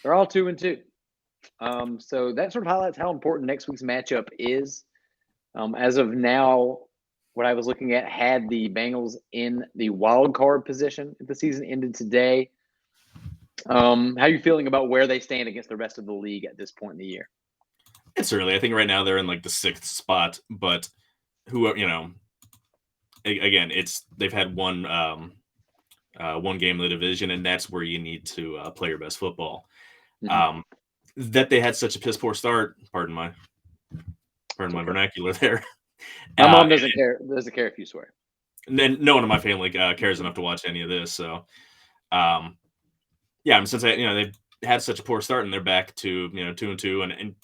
They're all 2-2. So that sort of highlights how important next week's matchup is. As of now, what I was looking at had the Bengals in the wild card position if the season ended today. How are you feeling about where they stand against the rest of the league at this point in the year? It's early. I think right now they're in like the 6th spot, but again, they've had one game in the division, and that's where you need to play your best football. Mm-hmm. That they had such a piss poor start. Pardon my vernacular there. My mom doesn't care if you swear. And then no one in my family cares enough to watch any of this. So, since they've had such a poor start and they're back to 2-2, and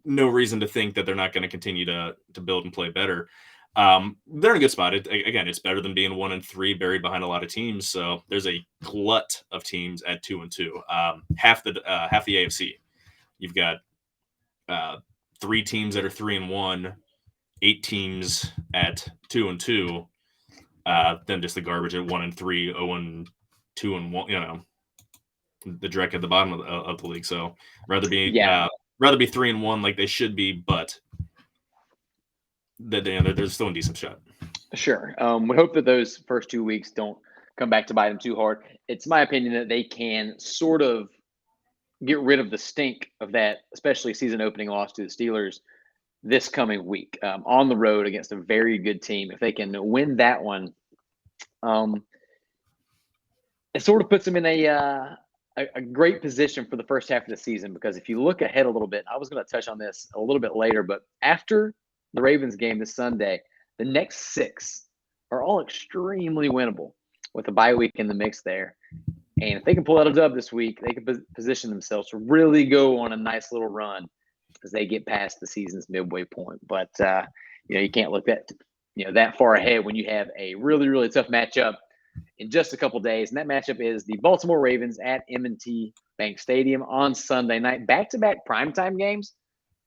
no reason to think that they're not going to continue to build and play better. They're in a good spot. It's better than being 1-3, buried behind a lot of teams. So there's a glut of teams at 2-2. Half the AFC. You've got 3 teams that are 3-1, 8 teams at 2-2. Then just the garbage at 1-3, 0-2 and 1. The dreck at the bottom of the league. So rather be 3-1 like they should be, but they're still in decent shot. Sure. We hope that those first 2 weeks don't come back to bite them too hard. It's my opinion that they can sort of get rid of the stink of that, especially season opening loss to the Steelers this coming week on the road against a very good team. If they can win that one, it sort of puts them in a great position for the first half of the season, because if you look ahead a little bit, I was going to touch on this a little bit later, but after the Ravens game this Sunday, the next 6 are all extremely winnable with a bye week in the mix there. And if they can pull out a dub this week, they can position themselves to really go on a nice little run as they get past the season's midway point. But, you can't look that far ahead when you have a really, really tough matchup in just a couple days. And that matchup is the Baltimore Ravens at M&T Bank Stadium on Sunday night. Back-to-back primetime games.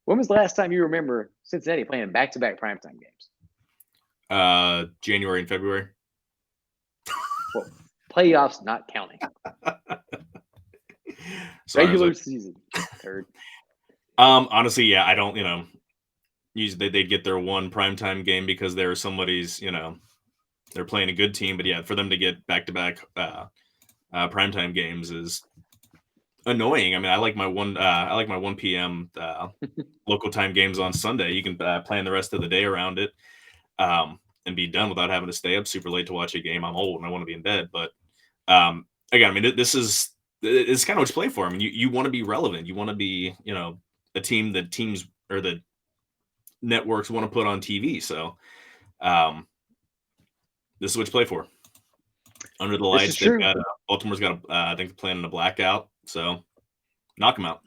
When was the last time you remember Cincinnati playing back-to-back primetime games? January and February. Well, playoffs not counting. Sorry, regular season. Heard. Honestly, yeah, I don't. Usually they get their one primetime game because there was somebody's. They're playing a good team, but yeah, for them to get back-to-back primetime games is annoying. I mean, I like my 1 p.m. Local time games on Sunday. You can plan the rest of the day around it, and be done without having to stay up super late to watch a game. I'm old and I want to be in bed, but again, I mean, it's kind of what you play for. I mean, you want to be relevant. You want to be, a team that teams or the networks want to put on TV. So, this is what you play for. Under the lights, they've got Baltimore's got I think they're playing in a blackout. So, knock them out.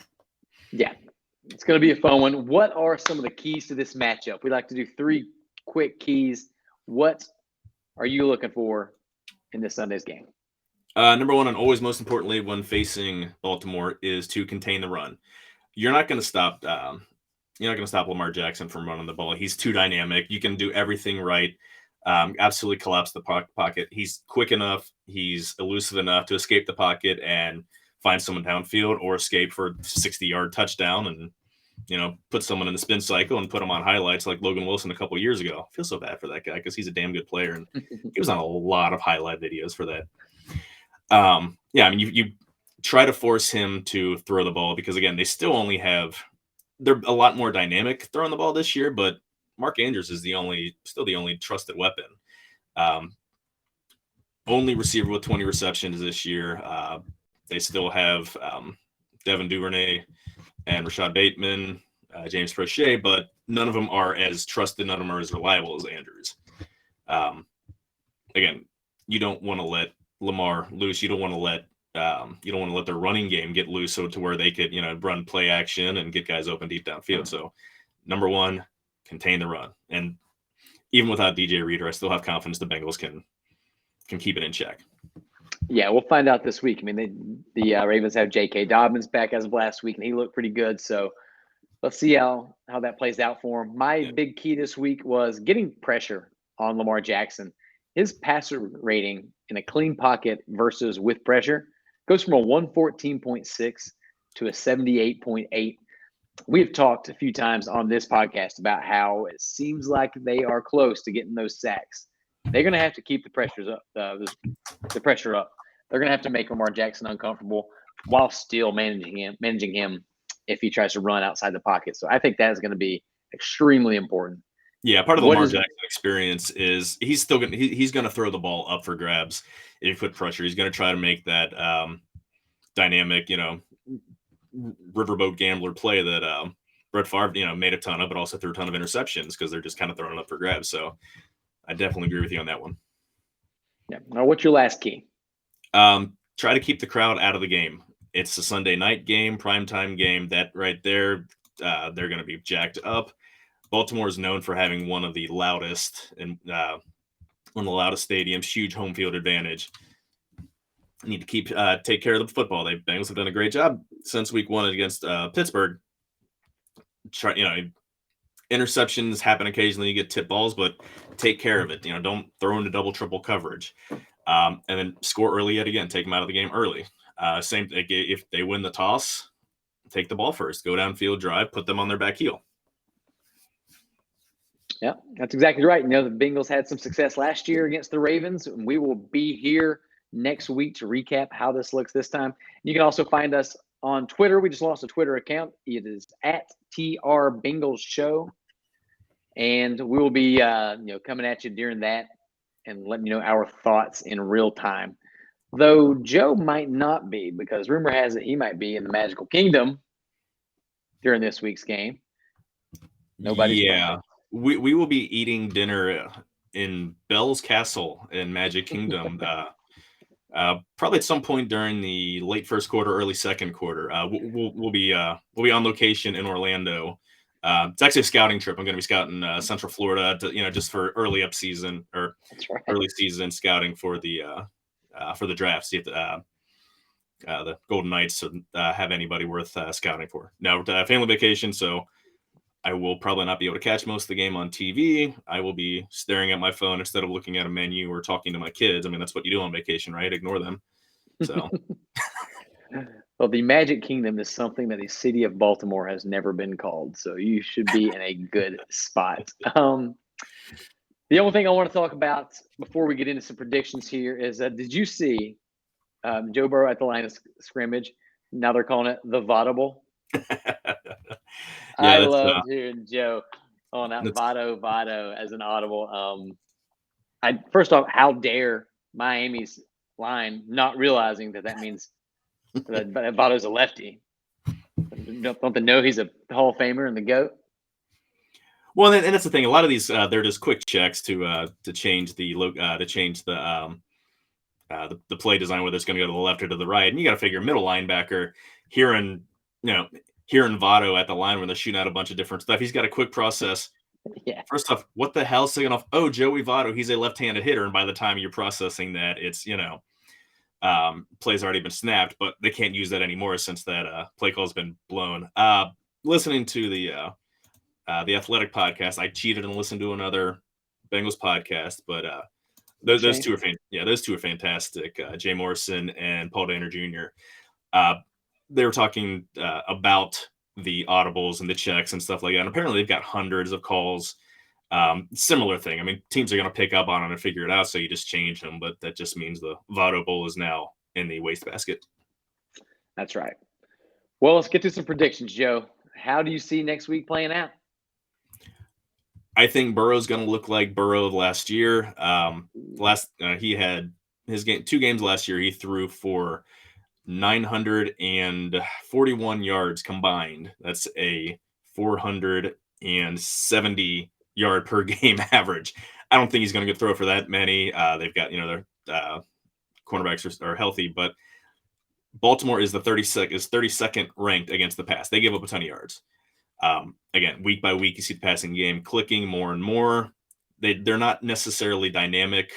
Yeah, it's going to be a fun one. What are some of the keys to this matchup? We like to do 3 quick keys. What are you looking for in this Sunday's game? Number one, and always most importantly when facing Baltimore, is to contain the run. You're not going to stop. You're not going to stop Lamar Jackson from running the ball. He's too dynamic. You can do everything right. Absolutely collapse the pocket. He's quick enough. He's elusive enough to escape the pocket and find someone downfield, or escape for a 60-yard touchdown and put someone in the spin cycle and put them on highlights like Logan Wilson a couple of years ago. I feel so bad for that guy because he's a damn good player, and he was on a lot of highlight videos for that. Yeah, I mean, you try to force him to throw the ball because, again, they still only have – they're a lot more dynamic throwing the ball this year, but Mark Andrews is still the only trusted weapon. Only receiver with 20 receptions this year. They still have Devin Duvernay and Rashad Bateman, James Prochet, but none of them are as trusted. None of them are as reliable as Andrews. Again, you don't want to let Lamar loose. You don't want to let their running game get loose, so to where they could run play action and get guys open deep downfield. So number one, contain the run. And even without DJ Reader, I still have confidence the Bengals can keep it in check. Yeah, we'll find out this week. I mean, the Ravens have J.K. Dobbins back as of last week, and he looked pretty good. So let's see how that plays out for him. My big key this week was getting pressure on Lamar Jackson. His passer rating in a clean pocket versus with pressure goes from a 114.6 to a 78.8. We have talked a few times on this podcast about how it seems like they are close to getting those sacks. They're going to have to keep the pressure up. They're going to have to make Lamar Jackson uncomfortable while still managing him if he tries to run outside the pocket. So I think that is going to be extremely important. Yeah, part of the Lamar Jackson experience is he's going to throw the ball up for grabs if you put pressure. He's going to try to make that dynamic, riverboat gambler play that Brett Favre, made a ton of, but also threw a ton of interceptions because they're just kind of throwing it up for grabs. So I definitely agree with you on that one. Yeah. Now, what's your last key? Try to keep the crowd out of the game. It's a Sunday night game, primetime game. That right there, they're going to be jacked up. Baltimore is known for having one of the loudest and one of the loudest stadiums, huge home field advantage. Need to take care of the football. The Bengals have done a great job since week 1 against Pittsburgh. Interceptions happen occasionally. You get tip balls, but take care of it. Don't throw into double, triple coverage. And then score early yet again. Take them out of the game early. Same if they win the toss, take the ball first. Go downfield, drive, put them on their back heel. Yeah, that's exactly right. The Bengals had some success last year against the Ravens, and we will be here next week to recap how this looks this time. You can also find us on Twitter. We just launched a Twitter account. It is at TR Bengals Show, and we will be coming at you during that and letting you know our thoughts in real time. Though Joe might not be, because rumor has it he might be in the Magical Kingdom during this week's game. Nobody's perfect. We will be eating dinner in Bell's Castle in Magic Kingdom probably at some point during the late first quarter, early second quarter. We'll be on location in Orlando. It's actually a scouting trip. I'm going to be scouting Central Florida to, just for early season scouting for the draft. See if the Golden Knights have anybody worth scouting for. Now, family vacation, so I will probably not be able to catch most of the game on TV. I will be staring at my phone instead of looking at a menu or talking to my kids. I mean, that's what you do on vacation, right? Ignore them. So, Well, the Magic Kingdom is something that the city of Baltimore has never been called, so you should be in a good spot. The only thing I want to talk about before we get into some predictions here is did you see Joe Burrow at the line of scrimmage? Now they're calling it the Votable. Yeah, I loved hearing Joe on that that's Votto as an audible. First off, how dare Miami's line not realizing that means that Votto's a lefty? Don't they know he's a Hall of Famer and the GOAT? well, and that's the thing. A lot of these they're just quick checks to change the the play design, whether it's going to go to the left or to the right. And you got to figure middle linebacker hearing Votto at the line when they're shooting out a bunch of different stuff. He's got a quick process. Yeah. First off, what the hell's taking off? Oh, Joey Votto, he's a left-handed hitter. And by the time you're processing that, it's, play's already been snapped, but they can't use that anymore since that play call has been blown. Listening to the Athletic podcast, I cheated and listened to another Bengals podcast, but those two are fantastic. Jay Morrison and Paul Danner Jr. They were talking about the audibles and the checks and stuff like that. And apparently they've got hundreds of calls. Similar thing. I mean, teams are going to pick up on it and figure it out, so you just change them. But that just means the Votto Bowl is now in the wastebasket. That's right. Well, let's get to some predictions, Joe. How do you see next week playing out? I think Burrow's going to look like Burrow of last year. He had his game 2 games last year. He threw for 941 yards combined. That's a 470 yard per game average. I don't think he's going to throw for that many. They've got, their cornerbacks are healthy, but Baltimore is 32nd ranked against the pass. They give up a ton of yards. Again, week by week, you see the passing game clicking more and more. They're not necessarily dynamic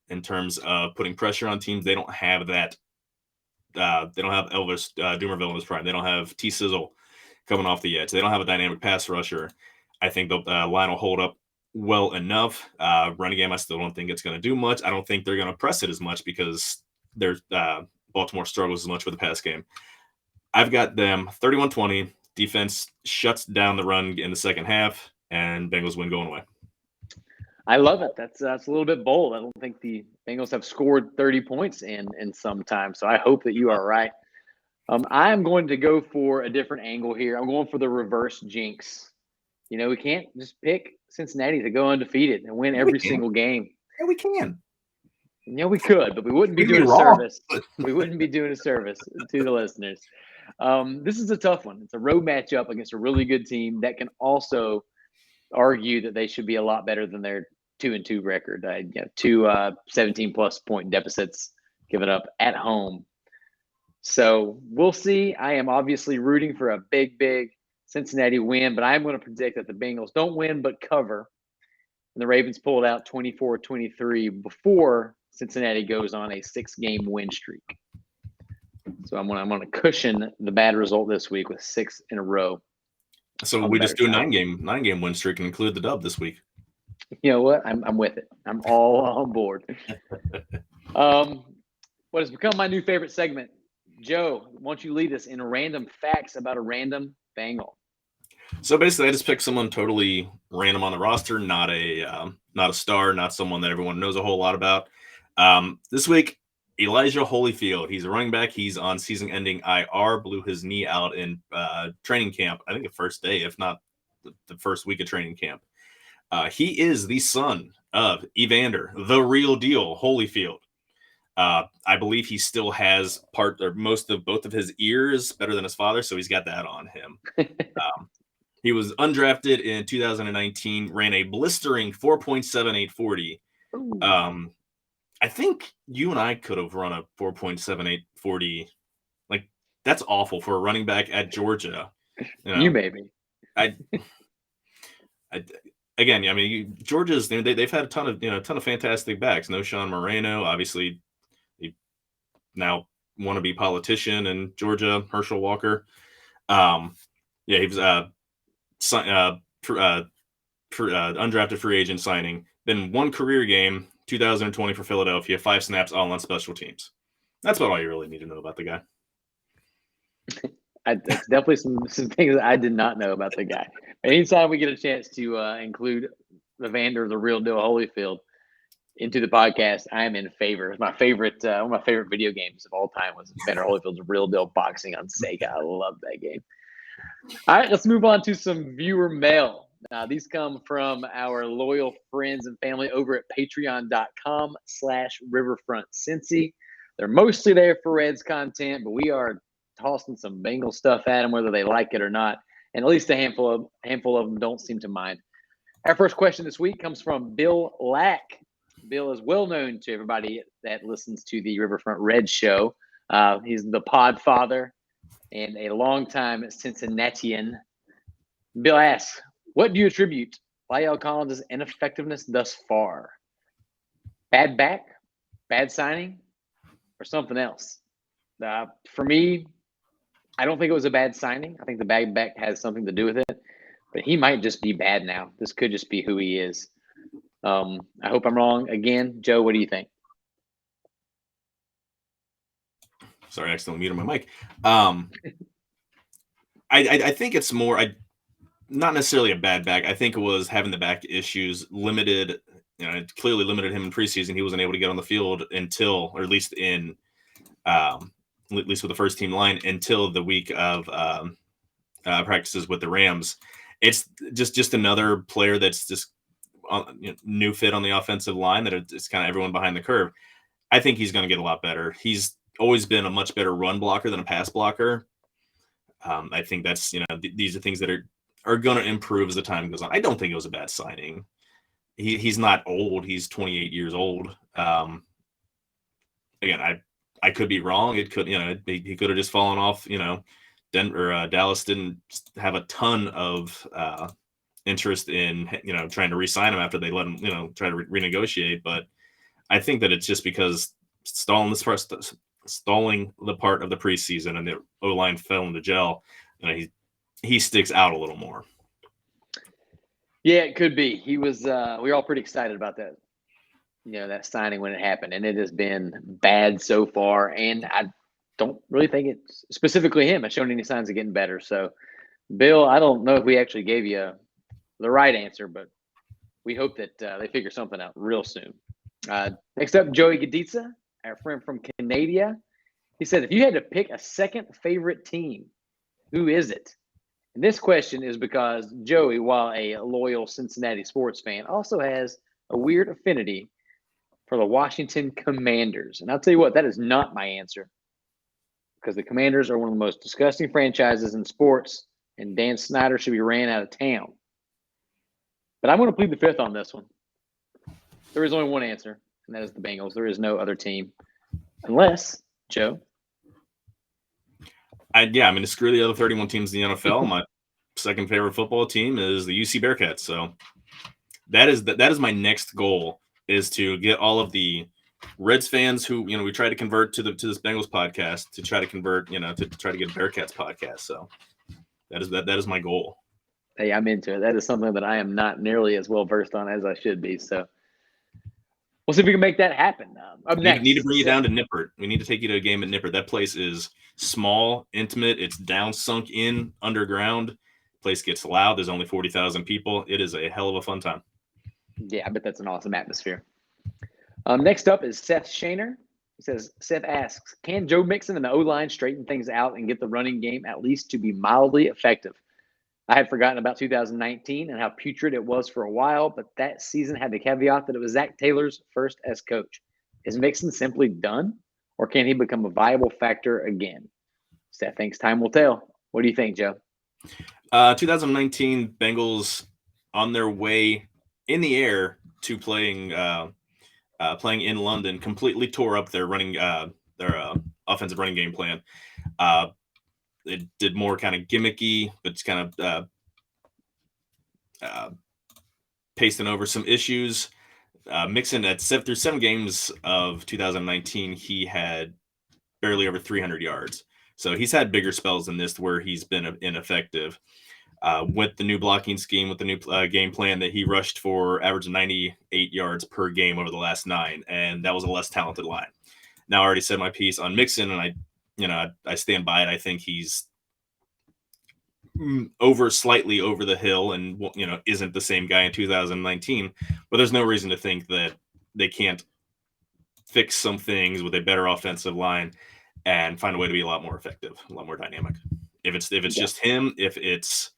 in terms of putting pressure on teams. They don't have that. They don't have Elvis Doomerville in his prime. They don't have T Sizzle coming off the edge. They don't have a dynamic pass rusher. I think the line will hold up well enough. Running game, I still don't think it's going to do much. I don't think they're going to press it as much because Baltimore struggles as much with the pass game. I've got them 31-20. Defense shuts down the run in the second half, and Bengals win going away. I love it. That's a little bit bold. I don't think the Bengals have scored 30 points in some time, so I hope that you are right. I'm going to go for a different angle here. I'm going for the reverse jinx. We can't just pick Cincinnati to go undefeated and win every single game. Yeah, we can. Yeah, we could, but we wouldn't be doing a service. We wouldn't be doing a service to the listeners. This is a tough one. It's a road matchup against a really good team that can also argue that they should be a lot better than their 2-2 record. 2 17-plus point deficits given up at home. So we'll see. I am obviously rooting for a big Cincinnati win, but I'm going to predict that the Bengals don't win but cover. And the Ravens pulled out 24-23 before Cincinnati goes on a 6-game win streak. So I'm going to cushion the bad result this week with 6 in a row. So we just do a 9-game win streak and include the dub this week. You know what? I'm with it. I'm all on board. What has become my new favorite segment, Joe, why don't you lead us in random facts about a random Bengal? So basically, I just picked someone totally random on the roster, not a star, not someone that everyone knows a whole lot about. This week, Elijah Holyfield. He's a running back. He's on season-ending IR. Blew his knee out in training camp. I think the first day, if not the first week of training camp. He is the son of Evander, the real deal, Holyfield. I believe he still has most of both of his ears better than his father, so he's got that on him. He was undrafted in 2019, ran a blistering 4.7840. I think you and I could have run a 4.7840. Like, that's awful for a running back at Georgia. You maybe. Again, I mean, Georgia's they've had a ton of fantastic backs. No Sean Moreno, obviously, he now wannabe politician in Georgia, Herschel Walker. He was undrafted free agent signing. Then one career game, 2020 for Philadelphia, 5 snaps all on special teams. That's about all you really need to know about the guy. That's definitely some things that I did not know about the guy. Anytime we get a chance to include Evander, the real deal Holyfield, into the podcast, I am in favor. It's my favorite, one of my favorite video games of all time was Evander Holyfield's Real Deal Boxing on Sega. I love that game. All right, let's move on to some viewer mail. These come from our loyal friends and family over at patreon.com/riverfrontcincy. They're mostly there for Reds content, but we are tossing some Bengal stuff at them, whether they like it or not. And at least a handful of them don't seem to mind. Our first question this week comes from Bill Lack. Bill is well known to everybody that listens to the Riverfront Reds show. He's the pod father and a longtime Cincinnatian. Bill asks, what do you attribute La'el Collins' ineffectiveness thus far? Bad back, bad signing, or something else? For me, I don't think it was a bad signing. I think the bad back has something to do with it, but he might just be bad now. This could just be who he is. I hope I'm wrong again. Joe, what do you think? Sorry, I accidentally muted my mic. I think it's more, not necessarily a bad back. I think it was having the back issues limited. It clearly limited him in preseason. He wasn't able to get on the field until, or at least with the first team line, until the week of practices with the Rams. It's just another player that's just new fit on the offensive line, that it's kind of everyone behind the curve. I think he's going to get a lot better. He's always been a much better run blocker than a pass blocker. I think that's, these are things that are going to improve as the time goes on. I don't think it was a bad signing. He's not old. He's 28 years old. Again, I could be wrong. It could, he could have just fallen off. Denver, Dallas didn't have a ton of interest in, trying to re-sign him after they let him, try to renegotiate. But I think that it's just because stalling the part of the preseason and the O-line fell into gel, he sticks out a little more. Yeah, it could be. He was. We were all pretty excited about that. That signing when it happened, and it has been bad so far. And I don't really think it's specifically him has shown any signs of getting better. So, Bill, I don't know if we actually gave you the right answer, but we hope that they figure something out real soon. Next up, Joey Godica, our friend from Canada. He said, if you had to pick a second favorite team, who is it? And this question is because Joey, while a loyal Cincinnati sports fan, also has a weird affinity for the Washington Commanders. And I'll tell you what, that is not my answer, because the Commanders are one of the most disgusting franchises in sports, and Dan Snyder should be ran out of town. But I'm going to plead the fifth on this one. There is only one answer, and that is the Bengals. There is no other team. Unless, Joe. Screw the other 31 teams in the NFL. My second favorite football team is the UC Bearcats. So that is my next goal, is to get all of the Reds fans who, we try to convert to this Bengals podcast, to try to convert, to try to get a Bearcats podcast. So that is my goal. Hey, I'm into it. That is something that I am not nearly as well versed on as I should be. So we'll see if we can make that happen. Up next, we need to bring you down to Nippert. We need to take you to a game at Nippert. That place is small, intimate. It's down, sunk in, underground. Place gets loud. There's only 40,000 people. It is a hell of a fun time. Yeah, I bet that's an awesome atmosphere. Next up is Seth Shaner. He says, Seth asks, can Joe Mixon and the O-line straighten things out and get the running game at least to be mildly effective? I had forgotten about 2019 and how putrid it was for a while, but that season had the caveat that it was Zach Taylor's first as coach. Is Mixon simply done, or can he become a viable factor again? Seth thinks time will tell. What do you think, Joe? 2019 Bengals on their way in the air to playing in London completely tore up their offensive running game plan. It did more kind of gimmicky, but it's kind of pasting over some issues. Mixon through 7 games of 2019, he had barely over 300 yards. So he's had bigger spells than this where he's been ineffective. With the new blocking scheme, with the new game plan, that he rushed for average 98 yards per game over the last 9, and that was a less talented line. Now, I already said my piece on Mixon, and I stand by it. I think he's slightly over the hill and, isn't the same guy in 2019, but there's no reason to think that they can't fix some things with a better offensive line and find a way to be a lot more effective, a lot more dynamic. If it's just him, if it's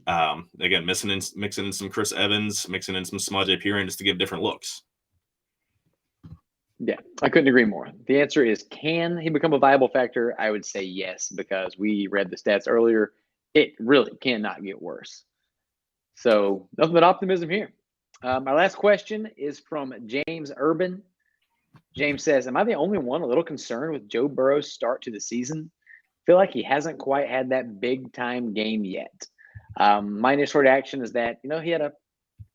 again mixing in some Chris Evans, mixing in some Samaje Perine just to give different looks. Yeah, I couldn't agree more. The answer is, can he become a viable factor? I would say yes, because we read the stats earlier. It really cannot get worse. So nothing but optimism here. Our last question is from James Urban. James says, am I the only one a little concerned with Joe Burrow's start to the season? Feel like he hasn't quite had that big time game yet. My initial reaction is that, he had a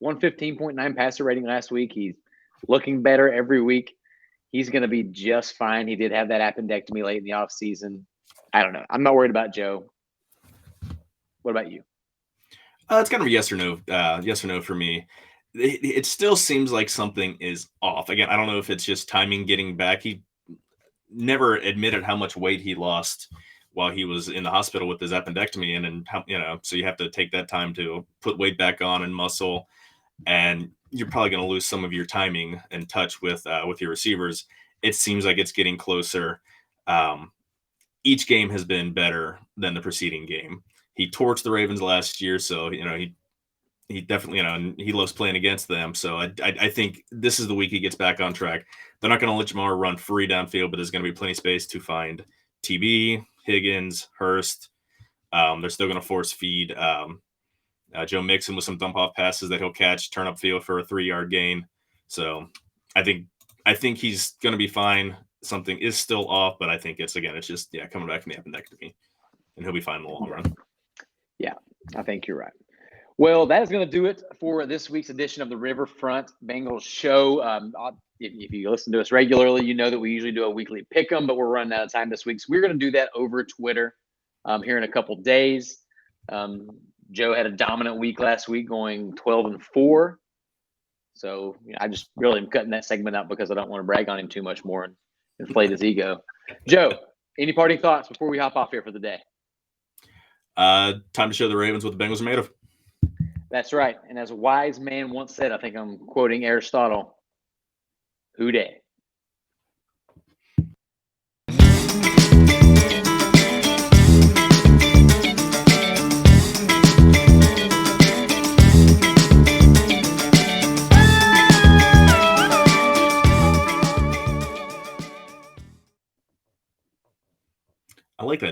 115.9 passer rating last week. He's looking better every week. He's going to be just fine. He did have that appendectomy late in the offseason. I don't know. I'm not worried about Joe. What about you? It's kind of a yes or no for me. It still seems like something is off. Again, I don't know if it's just timing getting back. He never admitted how much weight he lost while he was in the hospital with his appendectomy, and how, so you have to take that time to put weight back on and muscle, and you're probably going to lose some of your timing and touch with your receivers. It seems like it's getting closer. Each game has been better than the preceding game. He torched the Ravens last year, so he definitely he loves playing against them. So I think this is the week he gets back on track. They're not going to let Jamar run free downfield, but there's going to be plenty of space to find TB, Higgins, Hurst. They're still going to force feed Joe Mixon with some dump off passes that he'll catch, turn up field for a 3-yard gain. So I think he's going to be fine. Something is still off, but I think it's just coming back from the appendectomy, and he'll be fine in the long run. Yeah, I think you're right. Well, that is going to do it for this week's edition of the Riverfront Bengals show. If you listen to us regularly, you know that we usually do a weekly pick 'em, but we're running out of time this week. So we're going to do that over Twitter here in a couple days. Joe had a dominant week last week, going 12-4. So I just really am cutting that segment out because I don't want to brag on him too much more and inflate his ego. Joe, any parting thoughts before we hop off here for the day? Time to show the Ravens what the Bengals are made of. That's right. And as a wise man once said, I think I'm quoting Aristotle, who dat?